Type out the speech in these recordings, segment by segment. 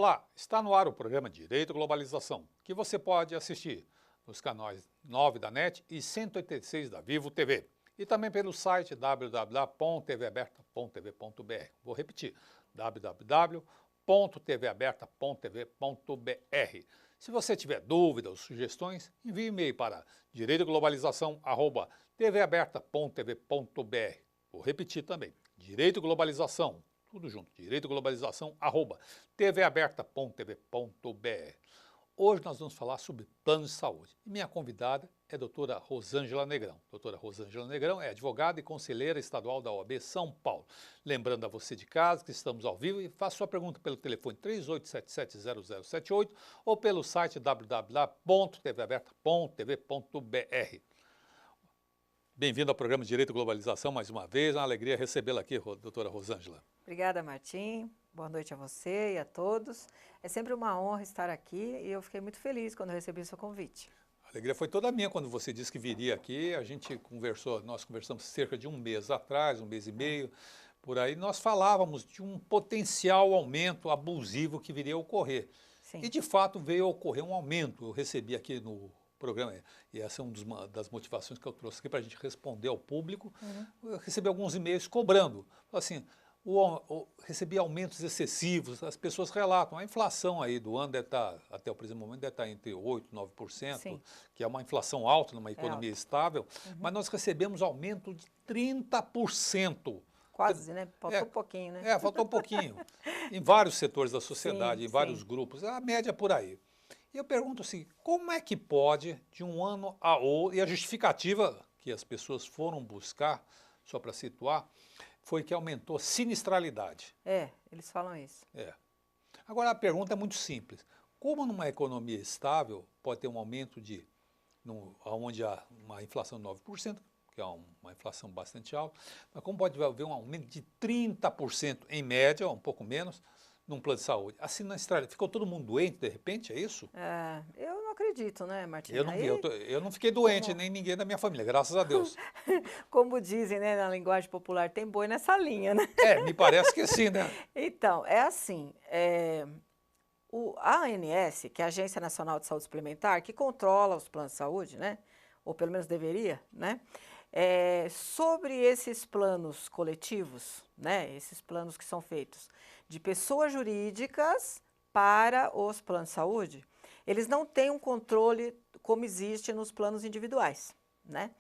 Olá, está no ar o programa Direito e Globalização, que você pode assistir nos canais 9 da NET e 186 da Vivo TV. E também pelo site www.tvaberta.tv.br. Vou repetir, www.tvaberta.tv.br. Se você tiver dúvidas ou sugestões, envie e-mail para direitoglobalização@tvaberta.tv.br. Vou repetir também, Direito e Globalização, tudo junto, direitoglobalização@tvaberta.tv.br. Hoje nós vamos falar sobre plano de saúde. E minha convidada é a doutora Rosângela Negrão. Doutora Rosângela Negrão é advogada e conselheira estadual da OAB São Paulo. Lembrando a você de casa que estamos ao vivo e faça sua pergunta pelo telefone 38770078 ou pelo site www.tvaberta.tv.br. Bem-vindo ao programa Direito e Globalização mais uma vez. É uma alegria recebê-la aqui, doutora Rosângela. Obrigada, Martim. Boa noite a você e a todos. É sempre uma honra estar aqui e eu fiquei muito feliz quando eu recebi o seu convite. A alegria foi toda minha quando você disse que viria aqui. A gente conversou, nós conversamos cerca de um mês atrás, um mês e meio, por aí. Nós falávamos de um potencial aumento abusivo que viria a ocorrer. Sim. E, de fato, veio a ocorrer um aumento. Eu recebi aqui no programa, e essa é uma das motivações que eu trouxe aqui para a gente responder ao público. Eu recebi alguns e-mails cobrando, assim, recebi aumentos excessivos, as pessoas relatam, a inflação aí do ano deve estar, até o presente momento, deve estar entre 8% e 9%, Sim. Que é uma inflação alta numa economia estável, mas nós recebemos aumento de 30%. Quase, né? Faltou um pouquinho, né? Faltou um pouquinho. Em vários setores da sociedade, Sim, em vários grupos, a média é por aí. E eu pergunto assim, como é que pode, de um ano a outro, e a justificativa que as pessoas foram buscar, só para situar, foi que aumentou a sinistralidade. Eles falam isso. Agora a pergunta é muito simples. Como numa economia estável pode ter um aumento onde há uma inflação de 9%, que é uma inflação bastante alta, mas como pode haver um aumento de 30% em média, ou um pouco menos, num plano de saúde? A sinistralidade, ficou todo mundo doente de repente, é isso? Eu não acredito, né, Martim? Eu não fiquei doente, nem ninguém da minha família, graças a Deus. Como dizem, né, na linguagem popular, tem boi nessa linha, né? Me parece que sim, né? Então, é assim, a ANS, que é a Agência Nacional de Saúde Suplementar, que controla os planos de saúde, né, ou pelo menos deveria, né, sobre esses planos coletivos, né, esses planos que são feitos de pessoas jurídicas para os planos de saúde, eles não têm um controle como existe nos planos individuais, né?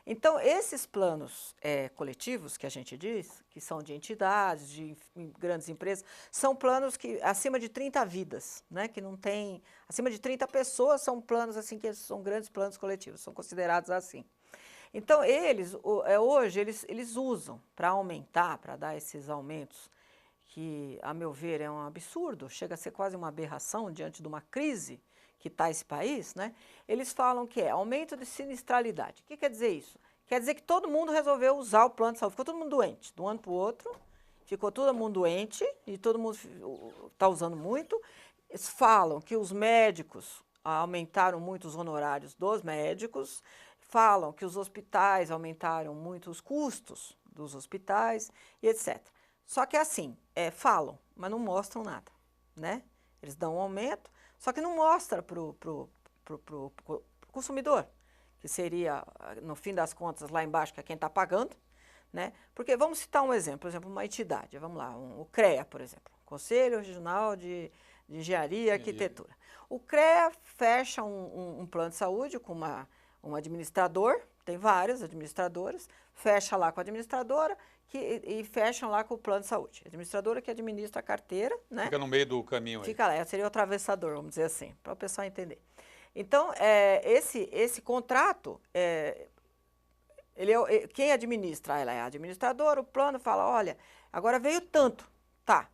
Então, esses planos coletivos que a gente diz, que são de entidades, de grandes empresas, são planos que acima de 30 vidas, né? Que não tem, acima de 30 pessoas são planos assim, que são grandes planos coletivos, são considerados assim. Então, hoje, eles usam para aumentar, para dar esses aumentos, que, a meu ver, é um absurdo, chega a ser quase uma aberração diante de uma crise que está esse país, né? Eles falam que é aumento de sinistralidade. O que quer dizer isso? Quer dizer que todo mundo resolveu usar o plano de saúde, ficou todo mundo doente, de um ano para o outro, ficou todo mundo doente e todo mundo está usando muito. Eles falam que os médicos aumentaram muito os honorários dos médicos, falam que os hospitais aumentaram muito os custos dos hospitais e etc. Só que assim, falam, mas não mostram nada, né? Eles dão um aumento, só que não mostra para o consumidor, que seria, no fim das contas, lá embaixo, que é quem está pagando, né? Porque vamos citar um exemplo, por exemplo, uma entidade, vamos lá, o CREA, por exemplo, Conselho Regional de Engenharia e Arquitetura. O CREA fecha um plano de saúde com um administrador, tem várias administradoras, fecha lá com a administradora e fecham lá com o plano de saúde. A administradora que administra a carteira, né? Fica no meio do caminho aí. Fica lá, seria o atravessador, vamos dizer assim, para o pessoal entender. Então, esse contrato, quem administra, ela é a administradora, o plano fala, olha, agora veio tanto, tá.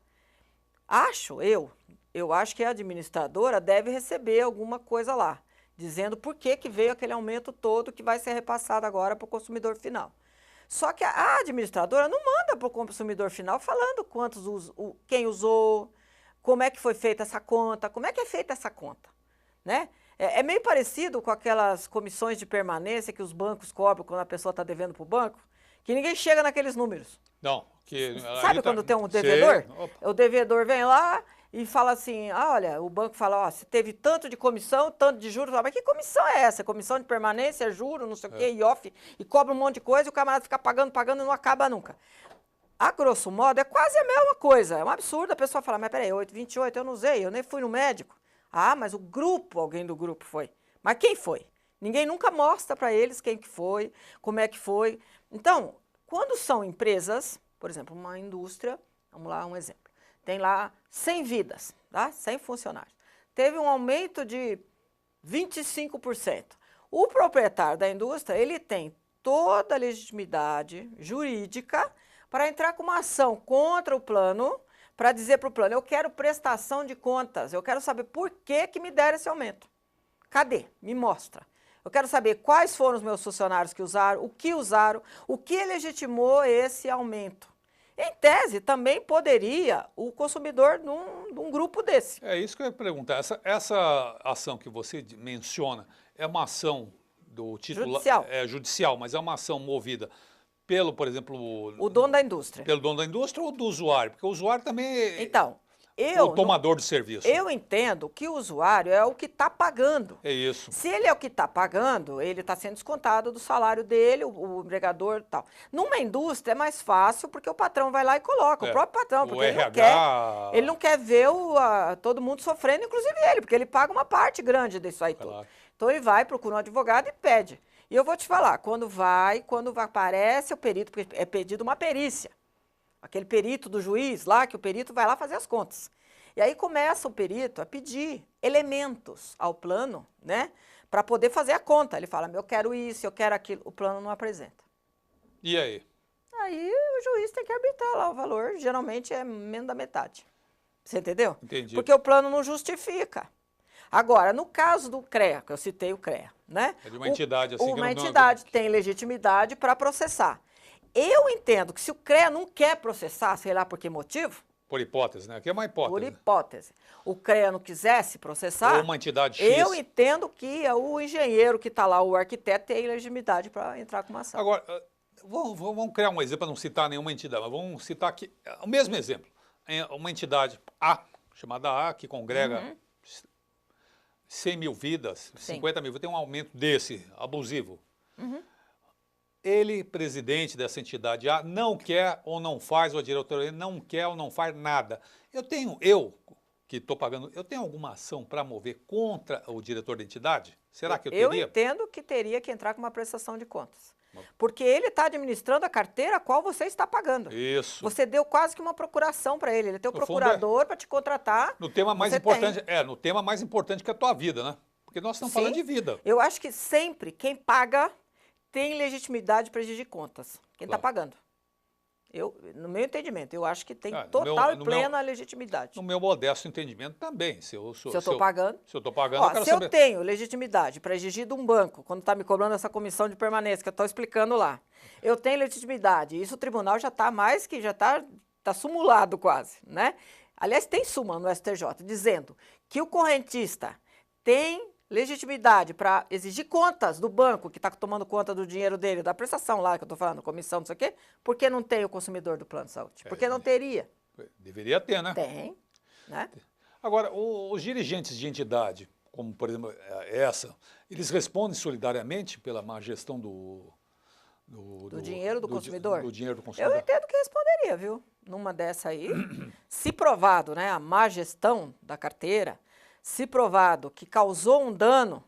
Eu acho que a administradora deve receber alguma coisa lá, dizendo por que veio aquele aumento todo que vai ser repassado agora para o consumidor final. Só que a administradora não manda para o consumidor final falando quem usou, como é que foi feita essa conta, como é que é feita essa conta, né? É meio parecido com aquelas comissões de permanência que os bancos cobram quando a pessoa está devendo para o banco, que ninguém chega naqueles números. Não. Sabe quando tem um devedor? O devedor vem lá, e fala assim, ah, olha, o banco fala, ó, você teve tanto de comissão, tanto de juros, mas que comissão é essa? Comissão de permanência, juro, não sei o quê, IOF, e cobra um monte de coisa e o camarada fica pagando, pagando e não acaba nunca. A grosso modo, é quase a mesma coisa. É um absurdo a pessoa falar, mas peraí, 8,28 eu não usei, eu nem fui no médico. Ah, mas o grupo, alguém do grupo foi. Mas quem foi? Ninguém nunca mostra para eles quem que foi, como é que foi. Então, quando são empresas, por exemplo, uma indústria, vamos lá, um exemplo. Tem lá 100 vidas, tá? 100 funcionários. Teve um aumento de 25%. O proprietário da indústria, ele tem toda a legitimidade jurídica para entrar com uma ação contra o plano, para dizer para o plano, eu quero prestação de contas, eu quero saber por que me deram esse aumento. Cadê? Me mostra. Eu quero saber quais foram os meus funcionários que usaram, o que legitimou esse aumento. Em tese, também poderia o consumidor de um grupo desse. É isso que eu ia perguntar. Essa ação que você menciona é uma ação do titular... Judicial. É judicial, mas é uma ação movida pelo, por exemplo... O dono da indústria. Pelo dono da indústria ou do usuário? Porque o usuário também é então, o tomador de serviço. Eu entendo que o usuário é o que está pagando. É isso. Se ele é o que está pagando, ele está sendo descontado do salário dele, o empregador e tal. Numa indústria é mais fácil porque o patrão vai lá e coloca, o próprio patrão, porque ele não quer ver todo mundo sofrendo, inclusive ele, porque ele paga uma parte grande disso aí tudo. Então ele vai, procura um advogado e pede. E eu vou te falar, quando aparece o perito, porque é pedido uma perícia. Aquele perito do juiz lá, que o perito vai lá fazer as contas. E aí começa o perito a pedir elementos ao plano, né? Para poder fazer a conta. Ele fala, eu quero isso, eu quero aquilo. O plano não apresenta. E aí? Aí o juiz tem que arbitrar lá o valor, geralmente é menos da metade. Você entendeu? Entendi. Porque o plano não justifica. Agora, no caso do CREA, que eu citei o CREA, né? É de uma entidade assim. Uma entidade tem legitimidade para processar. Eu entendo que se o CREA não quer processar, sei lá por que motivo... Por hipótese, né? Aqui é uma hipótese. Por hipótese. O CREA não quisesse processar... Ou uma entidade X. Eu entendo que o engenheiro que está lá, o arquiteto, tem legitimidade para entrar com uma ação. Agora, vamos criar um exemplo para não citar nenhuma entidade, mas vamos citar aqui o mesmo exemplo. Uma entidade A, chamada A, que congrega 100 mil vidas, 50 mil vidas, tem um aumento desse, abusivo. Ele, presidente dessa entidade A, não quer ou não faz, ou a diretoria não quer ou não faz nada. Eu que estou pagando, eu tenho alguma ação para mover contra o diretor da entidade? Será que eu teria? Eu entendo que teria que entrar com uma prestação de contas. Porque ele está administrando a carteira a qual você está pagando. Isso. Você deu quase que uma procuração para ele. Ele tem o procurador para te contratar. No tema mais importante, no tema mais importante que é a tua vida, né? Porque nós estamos falando de vida. Eu acho que sempre quem paga tem legitimidade para exigir contas. Quem está pagando. No meu entendimento, eu acho que tem total e plena legitimidade. No meu modesto entendimento também. Se eu estou pagando. Se eu estou pagando, eu quero se saber. eu tenho legitimidade para exigir de um banco, quando está me cobrando essa comissão de permanência, que eu estou explicando lá, eu tenho legitimidade. Isso o tribunal já está tá sumulado quase, né? Aliás, tem súmula no STJ dizendo que o correntista tem legitimidade para exigir contas do banco que está tomando conta do dinheiro dele, da prestação lá que eu estou falando, comissão, não sei o quê, porque não tem o consumidor do plano de saúde? Porque não teria. Deveria ter, né? Tem, né? Agora, os dirigentes de entidade, como por exemplo essa, eles respondem solidariamente pela má gestão do dinheiro do consumidor? Do dinheiro do consumidor. Eu entendo que responderia, viu? Numa dessa aí, se provado, né, a má gestão da carteira, se provado que causou um dano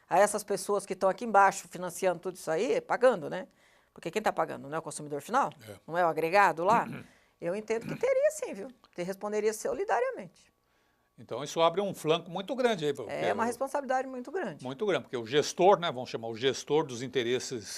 a essas pessoas que estão aqui embaixo financiando tudo isso aí, pagando, né? Porque quem está pagando não é o consumidor final? Não é o agregado lá? Eu entendo que teria sim, viu? Que responderia solidariamente. Então isso abre um flanco muito grande aí. É uma responsabilidade muito grande. Muito grande, porque o gestor, né, vamos chamar o gestor dos interesses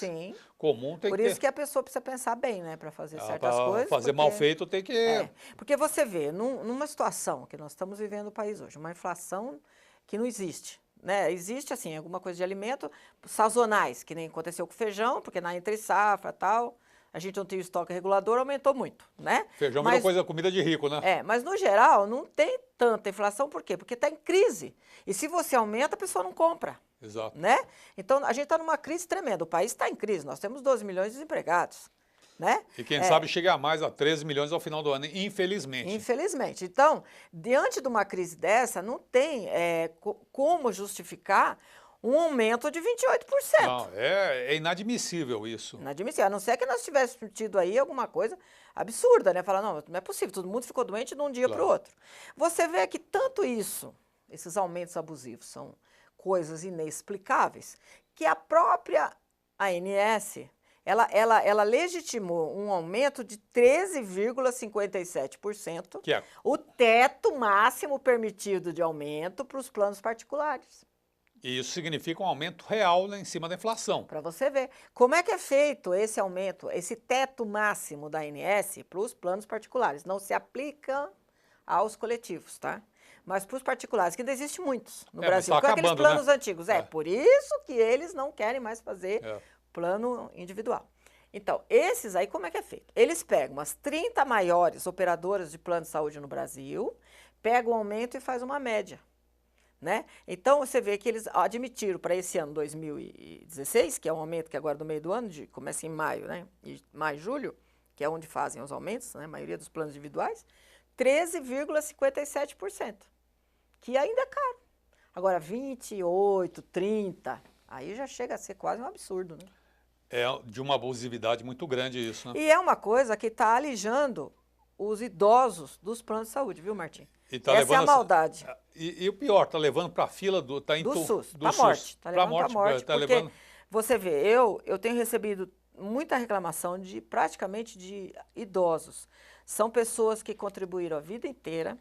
comuns tem Por isso que a pessoa precisa pensar bem, né, para fazer certas coisas. Fazer mal feito tem que... Porque você vê, numa situação que nós estamos vivendo no país hoje, uma inflação que não existe, né? Existe, assim, alguma coisa de alimento sazonais, que nem aconteceu com o feijão, porque na entre safra e tal, a gente não tinha o estoque regulador, aumentou muito, né? Feijão é uma comida de rico, né? Mas no geral não tem tanta inflação, por quê? Porque está em crise. E se você aumenta, a pessoa não compra. Exato. Né? Então, a gente está numa crise tremenda. O país está em crise. Nós temos 12 milhões de desempregados. né? E quem sabe chegue a mais, a 13 milhões ao final do ano, infelizmente. Infelizmente. Então, diante de uma crise dessa, não tem como justificar um aumento de 28%. Não, é inadmissível isso. Inadmissível, a não ser que nós tivéssemos tido aí alguma coisa absurda, né? Falar, não é possível, todo mundo ficou doente de um dia para o outro. Você vê que tanto isso, esses aumentos abusivos, são coisas inexplicáveis, que a própria ANS, ela legitimou um aumento de 13,57%, Que é o teto máximo permitido de aumento para os planos particulares. E isso significa um aumento real em cima da inflação. Para você ver como é que é feito esse aumento, esse teto máximo da ANS para os planos particulares. Não se aplica aos coletivos, tá? Mas para os particulares, que ainda existem muitos no Brasil. Tá com aqueles acabando, planos antigos. Por isso que eles não querem mais fazer plano individual. Então, esses aí, como é que é feito? Eles pegam as 30 maiores operadoras de plano de saúde no Brasil, pegam o aumento e faz uma média. Né? Então, você vê que eles admitiram para esse ano 2016, que é um aumento que agora do meio do ano, começa em maio, né? E maio e julho, que é onde fazem os aumentos, né? A maioria dos planos individuais, 13,57%, que ainda é caro. Agora, 28, 30, aí já chega a ser quase um absurdo, né? É de uma abusividade muito grande isso, né? E é uma coisa que está alijando os idosos dos planos de saúde, viu, Martim? Essa é a maldade. E o pior, tá levando para a fila do SUS, para morte. Tá levando para morte, tá porque levando... você vê, eu tenho recebido muita reclamação de praticamente de idosos. São pessoas que contribuíram a vida inteira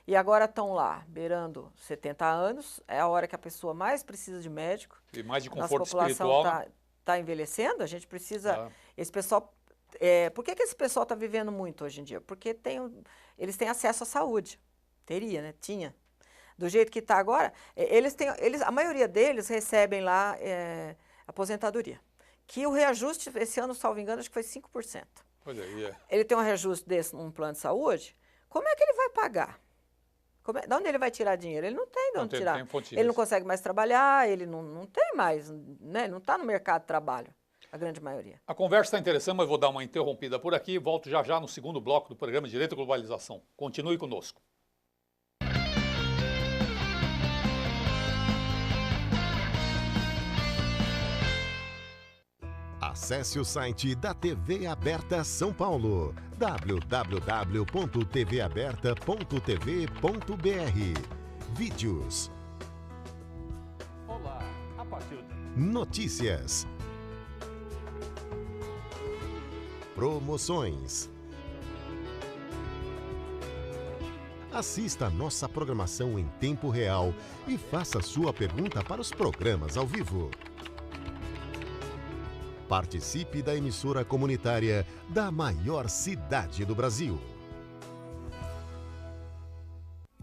e agora estão lá, beirando 70 anos, é a hora que a pessoa mais precisa de médico. E mais de Nossa conforto população espiritual. Tá envelhecendo, a gente precisa... Esse pessoal... por que esse pessoal está vivendo muito hoje em dia? Porque eles têm acesso à saúde. Teria, né? Tinha. Do jeito que está agora, a maioria deles recebem lá aposentadoria. Que o reajuste, esse ano, salvo engano, acho que foi 5%. Olha aí. Ele tem um reajuste desse num plano de saúde, como é que ele vai pagar? De onde ele vai tirar dinheiro? Ele não tem de onde tirar. Ele não consegue mais trabalhar, ele não tem mais, né? Ele não está no mercado de trabalho, a grande maioria. A conversa está interessante, mas vou dar uma interrompida por aqui e volto já já no segundo bloco do programa Direito e Globalização. Continue conosco. Acesse o site da TV Aberta São Paulo, www.tvaberta.tv.br. Vídeos. Olá, a partir de... Notícias. Promoções. Assista a nossa programação em tempo real e faça sua pergunta para os programas ao vivo. Participe da emissora comunitária da maior cidade do Brasil.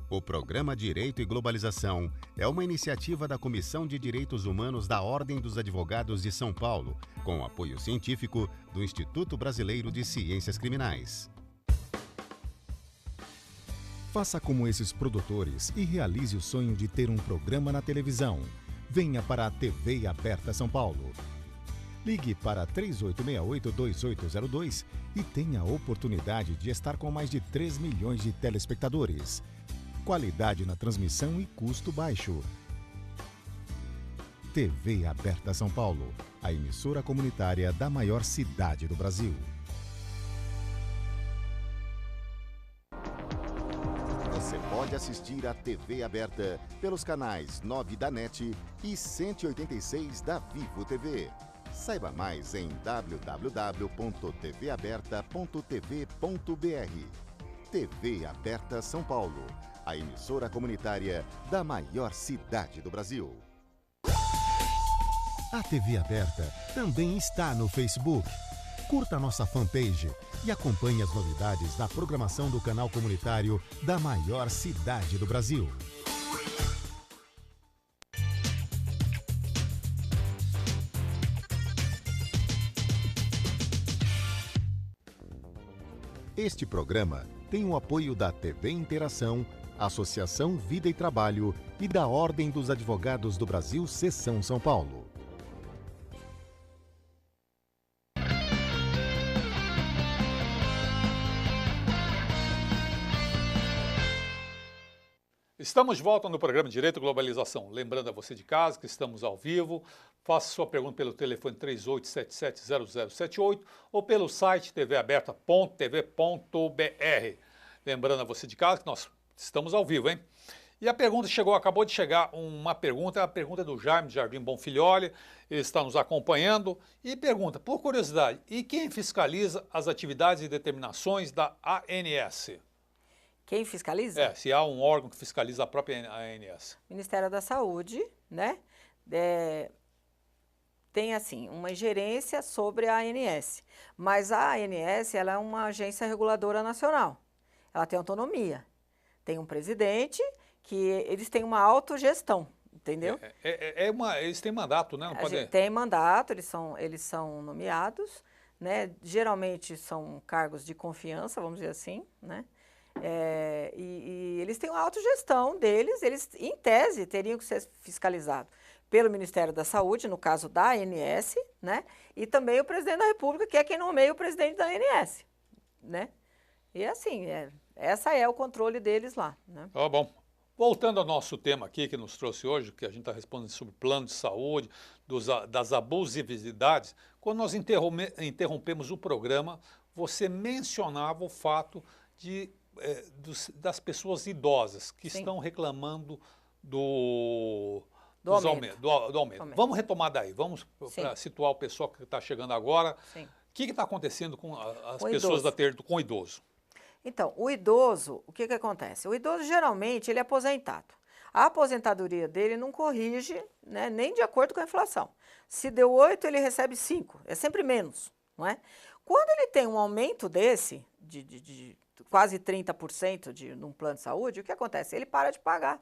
O programa Direito e Globalização é uma iniciativa da Comissão de Direitos Humanos da Ordem dos Advogados de São Paulo, com apoio científico do Instituto Brasileiro de Ciências Criminais. Faça como esses produtores e realize o sonho de ter um programa na televisão. Venha para a TV Aberta São Paulo. Ligue para 3868-2802 e tenha a oportunidade de estar com mais de 3 milhões de telespectadores. Qualidade na transmissão e custo baixo. TV Aberta São Paulo, a emissora comunitária da maior cidade do Brasil. Você pode assistir a TV Aberta pelos canais 9 da NET e 186 da Vivo TV. Saiba mais em www.tvaberta.tv.br. TV Aberta São Paulo, a emissora comunitária da maior cidade do Brasil. A TV Aberta também está no Facebook. Curta nossa fanpage e acompanhe as novidades da programação do canal comunitário da maior cidade do Brasil. Este programa tem o apoio da TV Interação, Associação Vida e Trabalho e da Ordem dos Advogados do Brasil, Seção São Paulo. Estamos de volta no programa Direito e Globalização. Lembrando a você de casa que estamos ao vivo. Faça sua pergunta pelo telefone 38770078 ou pelo site tvaberta.tv.br. Lembrando a você de casa que nós estamos ao vivo, hein? E a pergunta acabou de chegar uma pergunta, a pergunta é do Jaime de Jardim Bonfilholi, ele está nos acompanhando e pergunta, por curiosidade, e quem fiscaliza as atividades e determinações da ANS? Quem fiscaliza? Se há um órgão que fiscaliza a própria ANS. Ministério da Saúde, né? Tem, assim, uma gerência sobre a ANS. Mas a ANS, ela é uma agência reguladora nacional. Ela tem autonomia. Tem um presidente que eles têm uma autogestão, entendeu? Eles têm mandato, né? Não pode... Tem mandato, eles são nomeados, né? Geralmente são cargos de confiança, vamos dizer assim, né? E eles têm uma autogestão deles, eles, em tese, teriam que ser fiscalizados pelo Ministério da Saúde, no caso da ANS, né? E também o presidente da República, que é quem nomeia o presidente da ANS, né? E assim, essa é o controle deles lá, né? Tá bom. Voltando ao nosso tema aqui que nos trouxe hoje, que a gente está respondendo sobre plano de saúde, das abusividades, quando nós interrompemos o programa, você mencionava o fato das pessoas idosas que estão reclamando do aumento. Vamos retomar daí, vamos situar o pessoal que está chegando agora. Sim. O que está acontecendo com as pessoas com o idoso? Então, o idoso, o que acontece? O idoso, geralmente, ele é aposentado. A aposentadoria dele não corrige, né, nem de acordo com a inflação. Se deu 8, ele recebe 5, é sempre menos, não é? Quando ele tem um aumento desse, de quase 30% num plano de saúde, o que acontece? Ele para de pagar.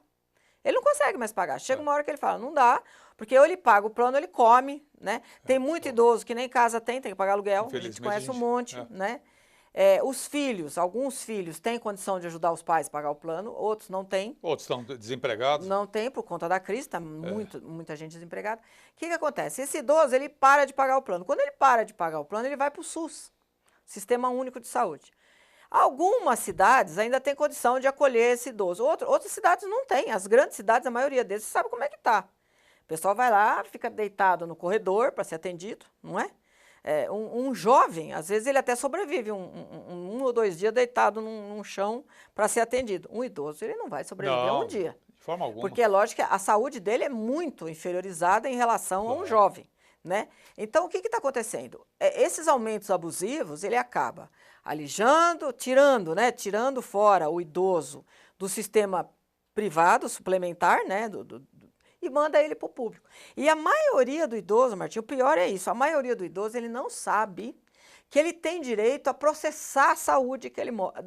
Ele não consegue mais pagar. Chega uma hora que ele fala, não dá, porque ou ele paga o plano, ou ele come, né? Tem muito idoso que nem casa tem que pagar aluguel, a gente conhece um monte, né? Os filhos, alguns filhos têm condição de ajudar os pais a pagar o plano, outros não têm. Outros estão desempregados. Não tem, por conta da crise, está muita gente desempregada. O que acontece? Esse idoso, ele para de pagar o plano. Quando ele para de pagar o plano, ele vai para o SUS, Sistema Único de Saúde. Algumas cidades ainda têm condição de acolher esse idoso, outras cidades não têm. As grandes cidades, a maioria deles, você sabe como é que está. O pessoal vai lá, fica deitado no corredor para ser atendido, não é? Um jovem, às vezes ele até sobrevive um ou 2 dias deitado num chão para ser atendido. Um idoso, ele não vai sobreviver um dia. De forma alguma. Porque é lógico que a saúde dele é muito inferiorizada em relação a um jovem, né? Então, o que está acontecendo? Esses aumentos abusivos, ele acaba alijando, tirando fora o idoso do sistema privado, suplementar, né? E manda ele para o público. E a maioria do idoso, Martinho, o pior é isso, a maioria do idoso, ele não sabe que ele tem direito a processar a saúde que ele mora,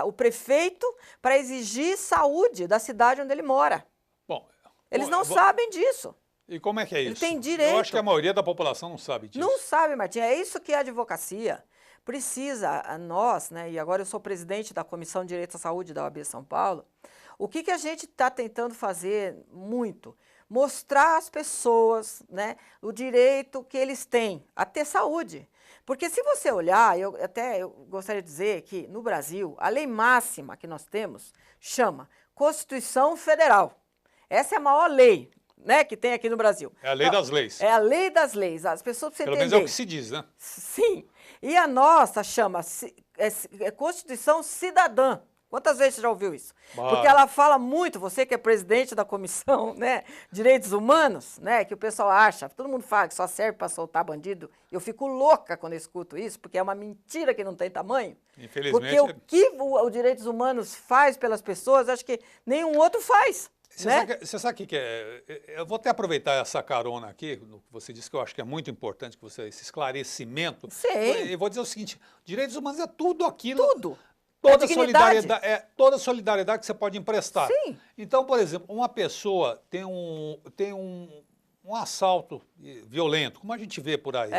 o prefeito para exigir saúde da cidade onde ele mora. Eles não sabem disso. E como é que é isso? Ele tem direito. Eu acho que a maioria da população não sabe disso. Não sabe, Martinho. É isso que a advocacia precisa, nós, né? E agora eu sou presidente da Comissão de Direito à Saúde da OAB São Paulo. O que a gente está tentando fazer muito? Mostrar às pessoas, né, o direito que eles têm a ter saúde. Porque se você olhar, eu gostaria de dizer que no Brasil, a lei máxima que nós temos chama Constituição Federal. Essa é a maior lei, né, que tem aqui no Brasil. É a lei das leis. É a lei das leis. As pessoas precisam entender. Pelo menos é o que se diz, né? Sim. E a nossa chama Constituição Cidadã. Quantas vezes você já ouviu isso? Porque ela fala muito, você que é presidente da Comissão, né, Direitos Humanos, né, que o pessoal acha, todo mundo fala que só serve para soltar bandido. Eu fico louca quando eu escuto isso, porque é uma mentira que não tem tamanho. Infelizmente. Porque o que o Direitos Humanos faz pelas pessoas, acho que nenhum outro faz. Você sabe o que é? Eu vou até aproveitar essa carona aqui, no que você disse, que eu acho que é muito importante, esse esclarecimento. Sim. Eu vou dizer o seguinte, direitos humanos é tudo aquilo... Tudo. Toda solidariedade que você pode emprestar. Sim. Então, por exemplo, uma pessoa tem um assalto violento, como a gente vê por aí.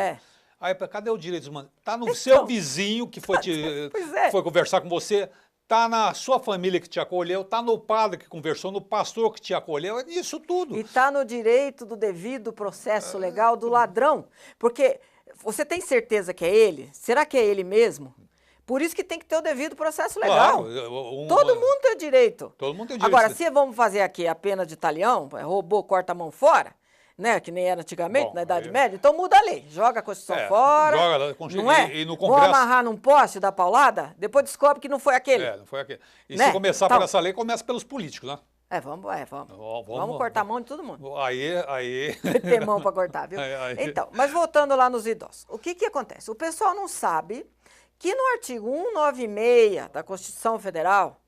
Aí, cadê o direito humano? Está no seu vizinho que foi conversar com você, está na sua família que te acolheu, está no padre que conversou, no pastor que te acolheu, é isso tudo. E está no direito do devido processo legal do ladrão. Porque você tem certeza que é ele? Será que é ele mesmo? Por isso que tem que ter o devido processo legal. Claro, Todo mundo tem direito. Todo mundo tem direito. Agora, se vamos fazer aqui a pena de talião, roubou, corta a mão fora, né? Que nem era antigamente, Bom, na Idade Média, então muda a lei. Joga a Constituição fora. Joga lá, não é? E no Vão Congresso. amarrar num poste da paulada, depois descobre que não foi aquele. Não foi aquele. E Né? se começar Então, por essa lei, começa pelos políticos, né? Vamos cortar a mão de todo mundo. Aí. Vai ter mão para cortar, viu? Aí. Então, mas voltando lá nos idosos. O que acontece? O pessoal não sabe que no artigo 196 da Constituição Federal,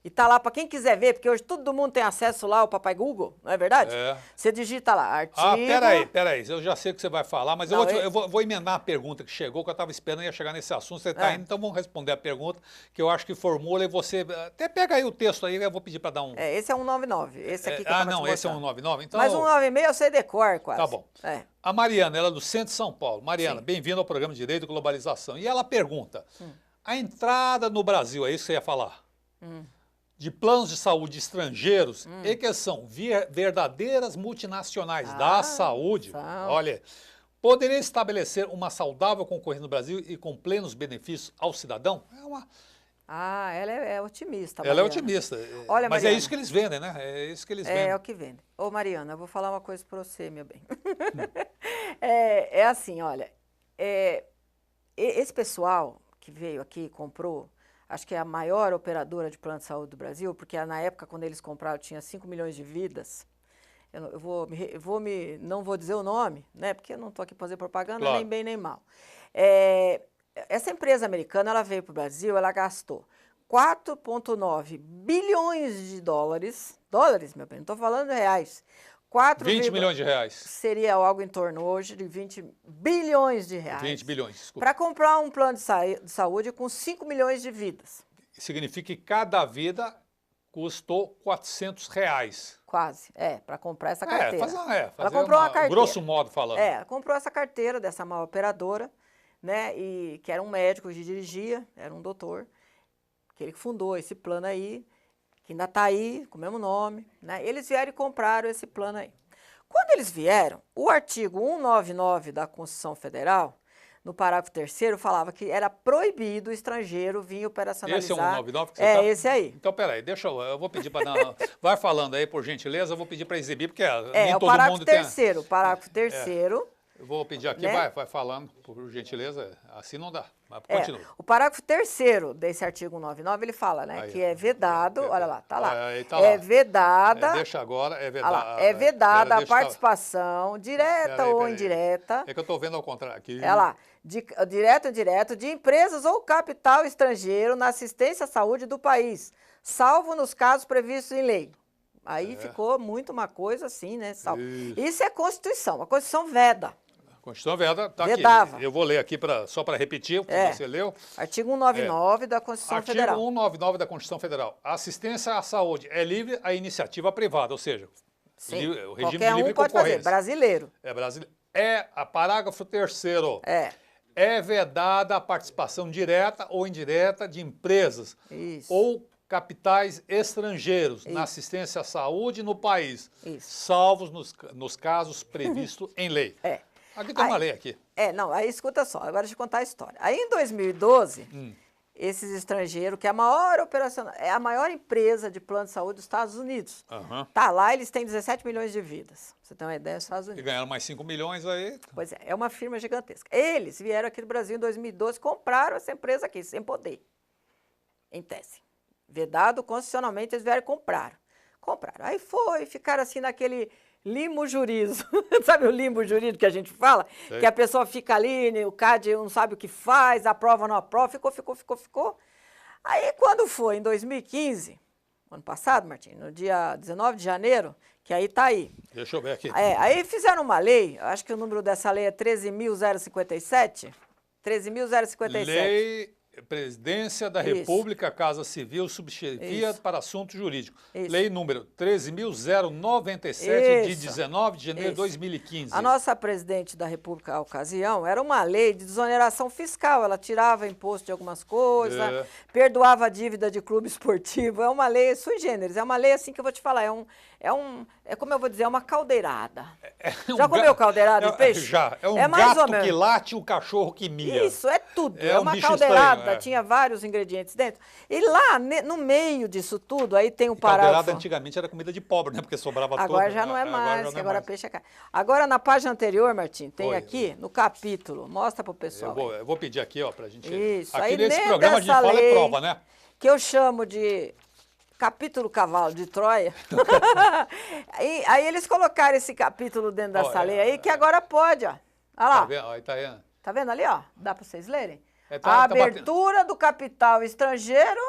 e tá lá para quem quiser ver, porque hoje todo mundo tem acesso lá ao Papai Google, não é verdade? É. Você digita lá, artigo... Peraí, eu já sei o que você vai falar, mas eu vou emendar a pergunta que chegou, que eu estava esperando ia chegar nesse assunto, você está indo, então vamos responder a pergunta, que eu acho que formula e você... Até pega aí o texto aí, eu vou pedir para dar um... Esse é 199, esse aqui que eu não, esse é 199, então... Mas 196 eu sei decor quase. Tá bom. A Mariana, ela é do centro de São Paulo. Mariana, bem-vinda ao programa de Direito e Globalização. E ela pergunta, a entrada no Brasil, é isso que você ia falar? De planos de saúde estrangeiros e que são verdadeiras multinacionais da saúde, olha, poderia estabelecer uma saudável concorrência no Brasil e com plenos benefícios ao cidadão? Ela é otimista, Ela Mariana. é otimista, Olha, mas Mariana, é isso que eles vendem, né? É isso que eles vendem. É o que vendem. Ô, Mariana, eu vou falar uma coisa para você, meu bem. É assim, olha, esse pessoal que veio aqui e comprou, acho que é a maior operadora de plano de saúde do Brasil, porque na época, quando eles compraram, tinha 5 milhões de vidas. Não vou dizer o nome, né? Porque eu não estou aqui para fazer propaganda, claro, nem bem nem mal. Essa empresa americana, ela veio para o Brasil, ela gastou 4,9 bilhões de dólares, meu bem, não estou falando de reais. 20 milhões de reais. Seria algo em torno hoje de 20 bilhões de reais. 20 bilhões, desculpa. Para comprar um plano de saúde com 5 milhões de vidas. Significa que cada vida custou R$400. Quase, para comprar essa carteira. Ela comprou uma carteira. Grosso modo falando. Ela comprou essa carteira dessa maior operadora, né, e que era um médico que dirigia, era um doutor, que ele fundou esse plano aí, que ainda está aí, com o mesmo nome, né? Eles vieram e compraram esse plano aí. Quando eles vieram, o artigo 199 da Constituição Federal, no parágrafo 3º, falava que era proibido o estrangeiro vir operacionalizar. Esse é o 199 que você tá... esse aí. Então, peraí, eu vou pedir para... Vai falando aí, por gentileza, eu vou pedir para exibir, porque nem o todo parágrafo mundo terceiro, tem... Parágrafo 3º... Eu vou pedir aqui, né? vai falando, por gentileza, assim não dá, mas continua. O parágrafo 3º desse artigo 199, ele fala, né, que é vedado, olha lá, tá lá, vedada... deixa agora, é vedada... É vedada a participação, direta ou indireta... É que eu estou vendo ao contrário aqui. É lá, direto ou indireto, de empresas ou capital estrangeiro na assistência à saúde do país, salvo nos casos previstos em lei. Aí ficou muito uma coisa assim, né, salvo. Isso é Constituição, a Constituição veda. Constituição veda, tá Vedava. aqui. Eu vou ler aqui só para repetir o que você leu. Artigo 199 da Constituição Federal. Artigo 199 da Constituição Federal. A assistência à saúde é livre à iniciativa privada, ou seja, o regime qualquer de livre pode concorrência. fazer, brasileiro. Brasileiro. A parágrafo 3º. É vedada a participação direta ou indireta de empresas ou capitais estrangeiros na assistência à saúde no país, salvos nos casos previstos em lei. Aqui tem uma lei aqui. Aí escuta só, agora deixa eu contar a história. Aí em 2012, esses estrangeiros, que é a maior empresa de plano de saúde dos Estados Unidos. Tá lá, eles têm 17 milhões de vidas. Você tem uma ideia dos Estados Unidos. E ganharam mais 5 milhões aí. Pois é uma firma gigantesca. Eles vieram aqui no Brasil em 2012, compraram essa empresa aqui, sem poder, em tese. Vedado constitucionalmente, eles vieram e compraram. Aí ficaram assim naquele limbo jurídico. Sabe o limbo jurídico que a gente fala? Sei. Que a pessoa fica ali, o CAD não sabe o que faz, aprova, não aprova, ficou. Aí quando foi em 2015, ano passado, Martim, no dia 19 de janeiro, que aí tá aí. Deixa eu ver aqui. Aí fizeram uma lei, acho que o número dessa lei é 13.057. 13.057. Lei... Presidência da República, Casa Civil, Subchefia para Assuntos Jurídicos. Lei número 13.097, de 19 de janeiro de 2015. A nossa presidente da República, à ocasião, era uma lei de desoneração fiscal. Ela tirava imposto de algumas coisas, perdoava a dívida de clube esportivo. É uma lei sui generis. É uma lei assim que eu vou te falar. Como eu vou dizer, é uma caldeirada. Já comeu caldeirada de peixe? Já. É um mais gato que late e um cachorro que mia. Isso, é tudo. É um uma bicho caldeirada já tinha vários ingredientes dentro. E lá, no meio disso tudo, aí tem o Caldeirada parágrafo. antigamente era comida de pobre, né? Porque sobrava Agora todo. já não é mais, já que não é agora mais. peixe é caro. Agora, na página anterior, Martim, tem Oi, aqui, no capítulo, mostra pro pessoal. Eu vou pedir aqui, ó, pra gente... Isso, Aqui aí nesse dentro programa a gente dessa fala e lei- prova, né? Que eu chamo de capítulo cavalo de Troia. aí eles colocaram esse capítulo dentro dessa lei aí, que agora pode, ó. Olha Tá lá. vendo? Aí tá vendo? Tá vendo ali, ó? Dá para vocês lerem? É, A tá abertura do capital estrangeiro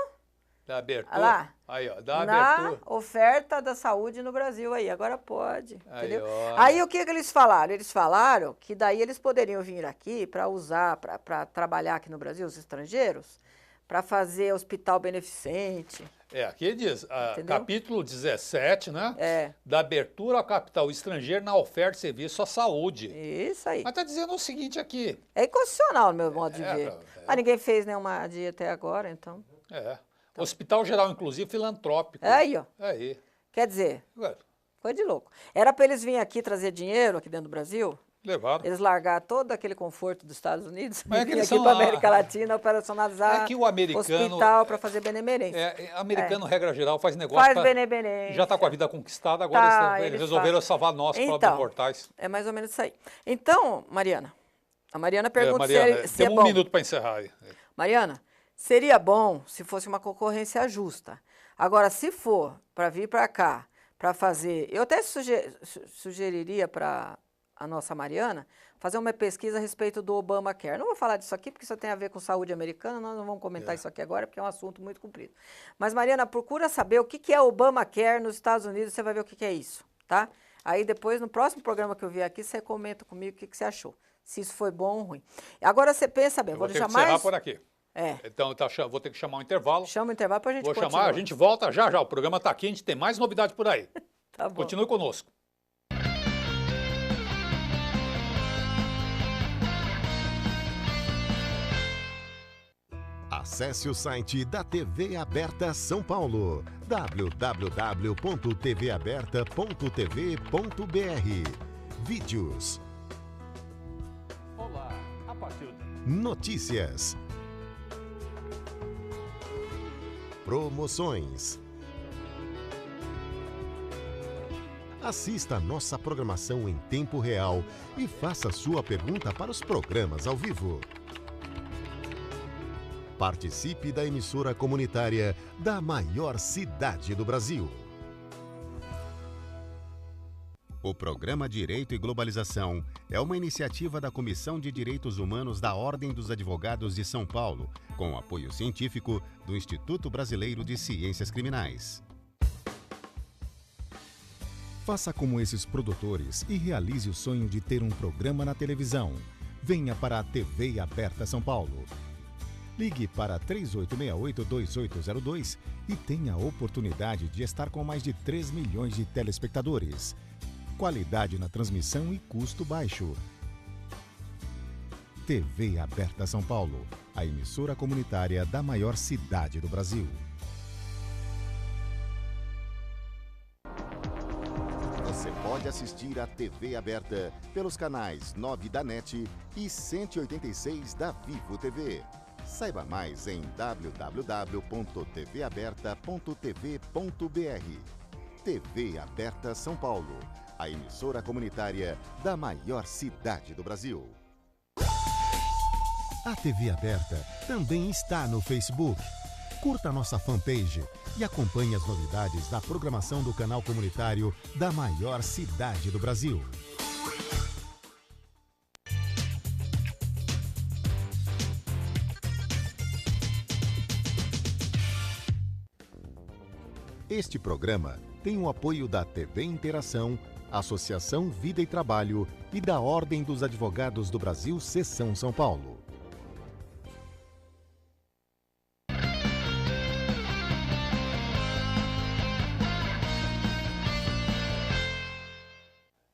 Da abertura. Olha lá. Aí, ó, da na abertura. oferta da saúde no Brasil aí. Agora pode, Aí, entendeu? olha. Aí o que eles falaram? Eles falaram que daí eles poderiam vir aqui para usar, para trabalhar aqui no Brasil, os estrangeiros, para fazer hospital beneficente. Aqui diz, Entendeu? capítulo 17, né? É. Da abertura ao capital estrangeiro na oferta de serviço à saúde. Isso aí. Mas tá dizendo o seguinte aqui. É inconstitucional, no meu modo de ver. é. Mas ninguém fez nenhuma dia até agora, então. Hospital Geral, inclusive, filantrópico. É aí, ó. Aí. Quer dizer, Ué, foi de louco. Era para eles virem aqui trazer dinheiro aqui dentro do Brasil, levaram. eles largar todo aquele conforto dos Estados Unidos Mas é e que vir eles aqui são para a- América Latina operacionalizar É que o americano- hospital para fazer benemerência. Americano, regra geral, faz negócio. Faz benemerência. Já está com a vida conquistada, agora Tá, eles eles resolveram fazem. salvar nós, pobres Então, mortais. é mais ou menos isso aí. Então, Mariana, a Mariana pergunta Mariana, se é tem bom. minuto para encerrar aí. Mariana, seria bom se fosse uma concorrência justa. Agora, se for para vir para cá, para fazer... Eu até sugeriria para a nossa Mariana fazer uma pesquisa a respeito do Obamacare. Não vou falar disso aqui, porque isso tem a ver com saúde americana, nós não vamos comentar isso aqui agora, porque é um assunto muito comprido. Mas, Mariana, procura saber o que é Obamacare nos Estados Unidos, você vai ver o que é isso, tá? Aí depois, no próximo programa que eu vier aqui, você comenta comigo o que você achou. Se isso foi bom ou ruim. Agora você pensa bem, Eu vou vou ter deixar que encerrar mais... por aqui. Então, vou ter que chamar um intervalo. Chama o intervalo para a gente Vou continuar. chamar, a gente volta já já. O programa está aqui, a gente tem mais novidade por aí. Tá bom. Continue conosco. Acesse o site da TV Aberta São Paulo, www.tvaberta.tv.br. Vídeos, Olá, a partir de... notícias, promoções. Assista a nossa programação em tempo real e faça sua pergunta para os programas ao vivo. Participe da emissora comunitária da maior cidade do Brasil. O programa Direito e Globalização é uma iniciativa da Comissão de Direitos Humanos da Ordem dos Advogados de São Paulo, com apoio científico do Instituto Brasileiro de Ciências Criminais. Faça como esses produtores e realize o sonho de ter um programa na televisão. Venha para a TV Aberta São Paulo. Ligue para 3868-2802 e tenha a oportunidade de estar com mais de 3 milhões de telespectadores. Qualidade na transmissão e custo baixo. TV Aberta São Paulo, a emissora comunitária da maior cidade do Brasil. Você pode assistir a TV Aberta pelos canais 9 da NET e 186 da Vivo TV. Saiba mais em www.tvaberta.tv.br. TV Aberta São Paulo, a emissora comunitária da maior cidade do Brasil. A TV Aberta também está no Facebook. Curta nossa fanpage e acompanhe as novidades da programação do canal comunitário da maior cidade do Brasil. Este programa tem o apoio da TV Interação, Associação Vida e Trabalho e da Ordem dos Advogados do Brasil, Seção São Paulo.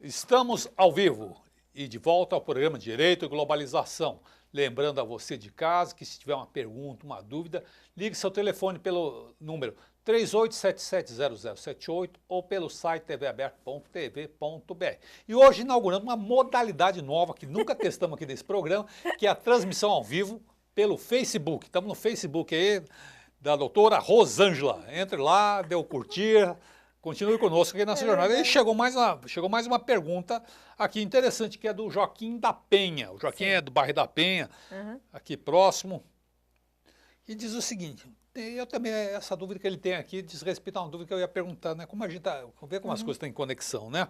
Estamos ao vivo e de volta ao programa Direito e Globalização. Lembrando a você de casa que se tiver uma pergunta, uma dúvida, ligue seu telefone pelo número 38770078 ou pelo site tvaberto.tv.br. E hoje inaugurando uma modalidade nova que nunca testamos aqui nesse programa, que é a transmissão ao vivo pelo Facebook. Estamos no Facebook aí da doutora Rosângela. Entre lá, dê o curtir, continue conosco aqui nessa jornada. E chegou mais uma pergunta aqui interessante, que é do Joaquim da Penha. O Joaquim é do bairro da Penha, aqui próximo. E diz o seguinte, eu também, essa dúvida que ele tem aqui diz respeito a uma dúvida que eu ia perguntar, né? Como a gente tá, vamos ver como as coisas estão em conexão, né?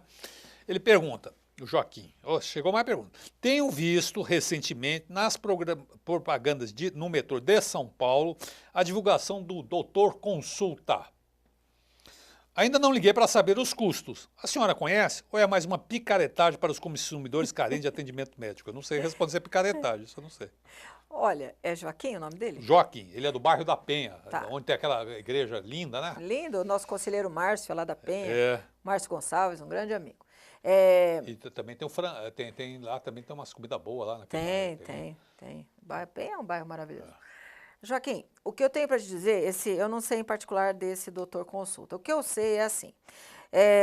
Ele pergunta, o Joaquim, chegou mais pergunta. Tenho visto recentemente nas propagandas no metrô de São Paulo a divulgação do Doutor Consulta. Ainda não liguei para saber os custos. A senhora conhece ou é mais uma picaretagem para os consumidores carentes de atendimento médico? Eu não sei responder se é picaretagem, isso eu não sei. Olha, é Joaquim o nome dele? Joaquim, ele é do bairro da Penha, Tá. onde tem aquela igreja linda, né? Lindo, o nosso conselheiro Márcio, lá da Penha. É. Márcio Gonçalves, um grande amigo. E também tem lá também tem umas comidas boas lá naquele bairro. Tem. O bairro Penha é um bairro maravilhoso. Joaquim, o que eu tenho para te dizer, eu não sei em particular desse doutor consulta. O que eu sei é assim,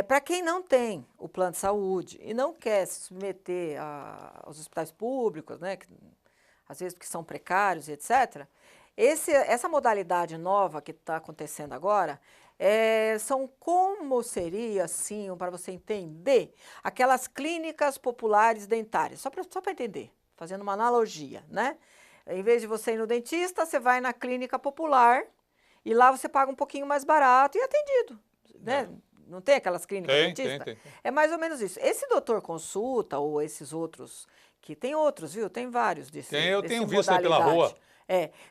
para quem não tem o plano de saúde e não quer se submeter aos hospitais públicos, né, que, às vezes porque são precários e etc., essa modalidade nova que está acontecendo agora, são como seria, assim, para você entender, aquelas clínicas populares dentárias, só para entender, fazendo uma analogia, né? Em vez de você ir no dentista, você vai na clínica popular e lá você paga um pouquinho mais barato e é atendido, né? Não tem aquelas clínicas dentistas? Tem. É mais ou menos isso. Esse doutor consulta ou esses outros, que tem outros, viu? Tem vários desses. Eu tenho visto aí pela rua.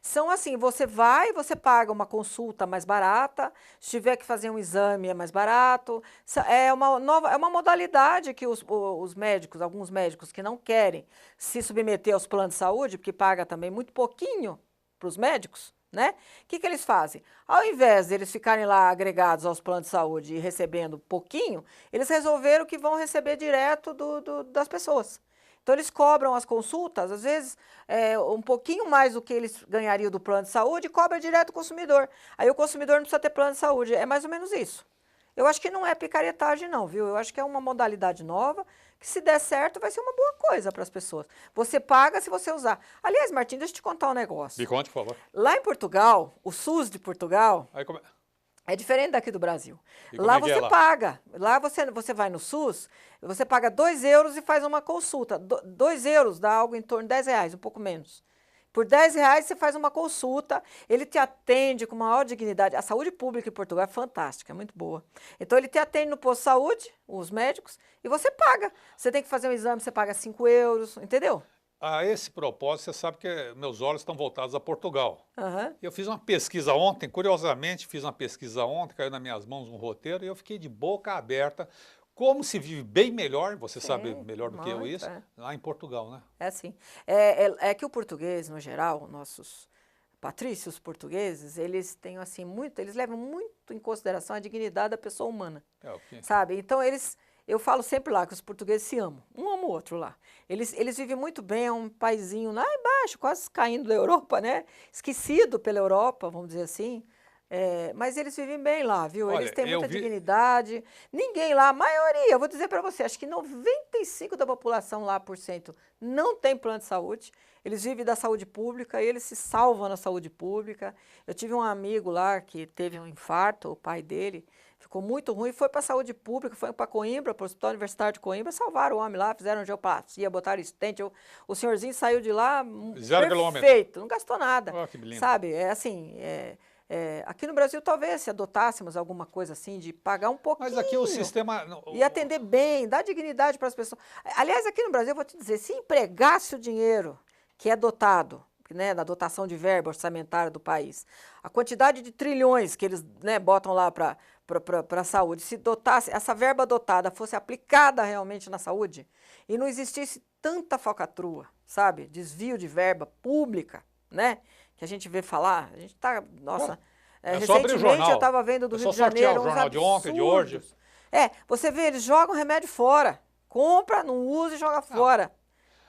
São assim, você vai, você paga uma consulta mais barata, se tiver que fazer um exame é mais barato. É uma modalidade que os médicos, alguns médicos que não querem se submeter aos planos de saúde, porque paga também muito pouquinho para os médicos, né? O que eles fazem? Ao invés de eles ficarem lá agregados aos planos de saúde e recebendo pouquinho, eles resolveram que vão receber direto das pessoas. Então, eles cobram as consultas, às vezes, um pouquinho mais do que eles ganhariam do plano de saúde e cobra direto o consumidor. Aí o consumidor não precisa ter plano de saúde. É mais ou menos isso. Eu acho que não é picaretagem, não, viu? Eu acho que é uma modalidade nova que, se der certo, vai ser uma boa coisa para as pessoas. Você paga se você usar. Aliás, Martim, deixa eu te contar um negócio. Me conte, por favor. Lá em Portugal, o SUS de Portugal... Aí, É diferente daqui do Brasil. E Lá como é que você é lá? paga. Lá você vai no SUS, você paga 2 euros e faz uma consulta. 2 euros dá algo em torno de 10 reais, um pouco menos. Por 10 reais você faz uma consulta, ele te atende com maior dignidade. A saúde pública em Portugal é fantástica, é muito boa. Então ele te atende no posto de saúde, os médicos, e você paga. Você tem que fazer um exame, você paga 5 euros, entendeu? A esse propósito, você sabe que meus olhos estão voltados a Portugal. Aham. Eu fiz uma pesquisa ontem, curiosamente, caiu nas minhas mãos um roteiro e eu fiquei de boca aberta, como se vive bem melhor, você sabe melhor do que eu muito, isso, lá em Portugal, né? É assim. É que o português, no geral, nossos patrícios portugueses, eles têm assim eles levam muito em consideração a dignidade da pessoa humana, sabe? Então eu falo sempre lá que os portugueses se amam, um ama o outro lá. Eles vivem muito bem, é um paizinho lá embaixo, quase caindo da Europa, né? Esquecido pela Europa, vamos dizer assim. Mas eles vivem bem lá, viu? Olha, eles têm muita dignidade. Ninguém lá, a maioria, eu vou dizer para você, acho que 95% da população lá, não tem plano de saúde. Eles vivem da saúde pública e eles se salvam na saúde pública. Eu tive um amigo lá que teve um infarto, o pai dele ficou muito ruim, foi para a saúde pública, foi para Coimbra, para o Hospital Universitário de Coimbra, salvaram o homem lá, fizeram angioplastia, botaram estente. O senhorzinho saiu de lá perfeito, não gastou nada. Que lindo. Sabe, aqui no Brasil, talvez, se adotássemos alguma coisa assim, de pagar um pouquinho. Mas aqui o sistema... E atender bem, dar dignidade para as pessoas. Aliás, aqui no Brasil, eu vou te dizer, se empregasse o dinheiro que é dotado, né, da dotação de verba orçamentária do país, a quantidade de trilhões que eles, né, botam lá para a saúde, se dotasse, essa verba dotada fosse aplicada realmente na saúde e não existisse tanta falcatrua, sabe? Desvio de verba pública, né? Que a gente vê falar, a gente tá, nossa, recentemente eu estava vendo do Rio de Janeiro o jornal de ontem, de hoje. Você vê, eles jogam remédio fora, compra, não usa e joga fora,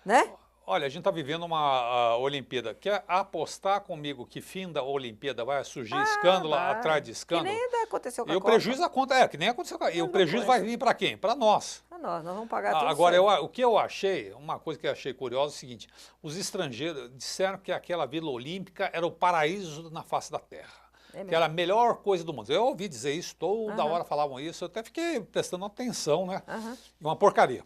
né? Olha, a gente está vivendo uma Olimpíada. Quer apostar comigo que fim da Olimpíada vai surgir escândalo atrás de escândalo? Que nem aconteceu com a E o Copa. prejuízo que nem aconteceu com a... E o prejuízo vai vir para quem? Para nós. nós vamos pagar tudo Agora, isso aí. o que eu achei, uma coisa que eu achei curiosa é o seguinte, os estrangeiros disseram que aquela Vila Olímpica era o paraíso na face da Terra. É Que era a melhor coisa do mundo. Eu ouvi dizer isso, toda Aham. hora falavam isso, eu até fiquei prestando atenção, né? Aham. Uma porcaria.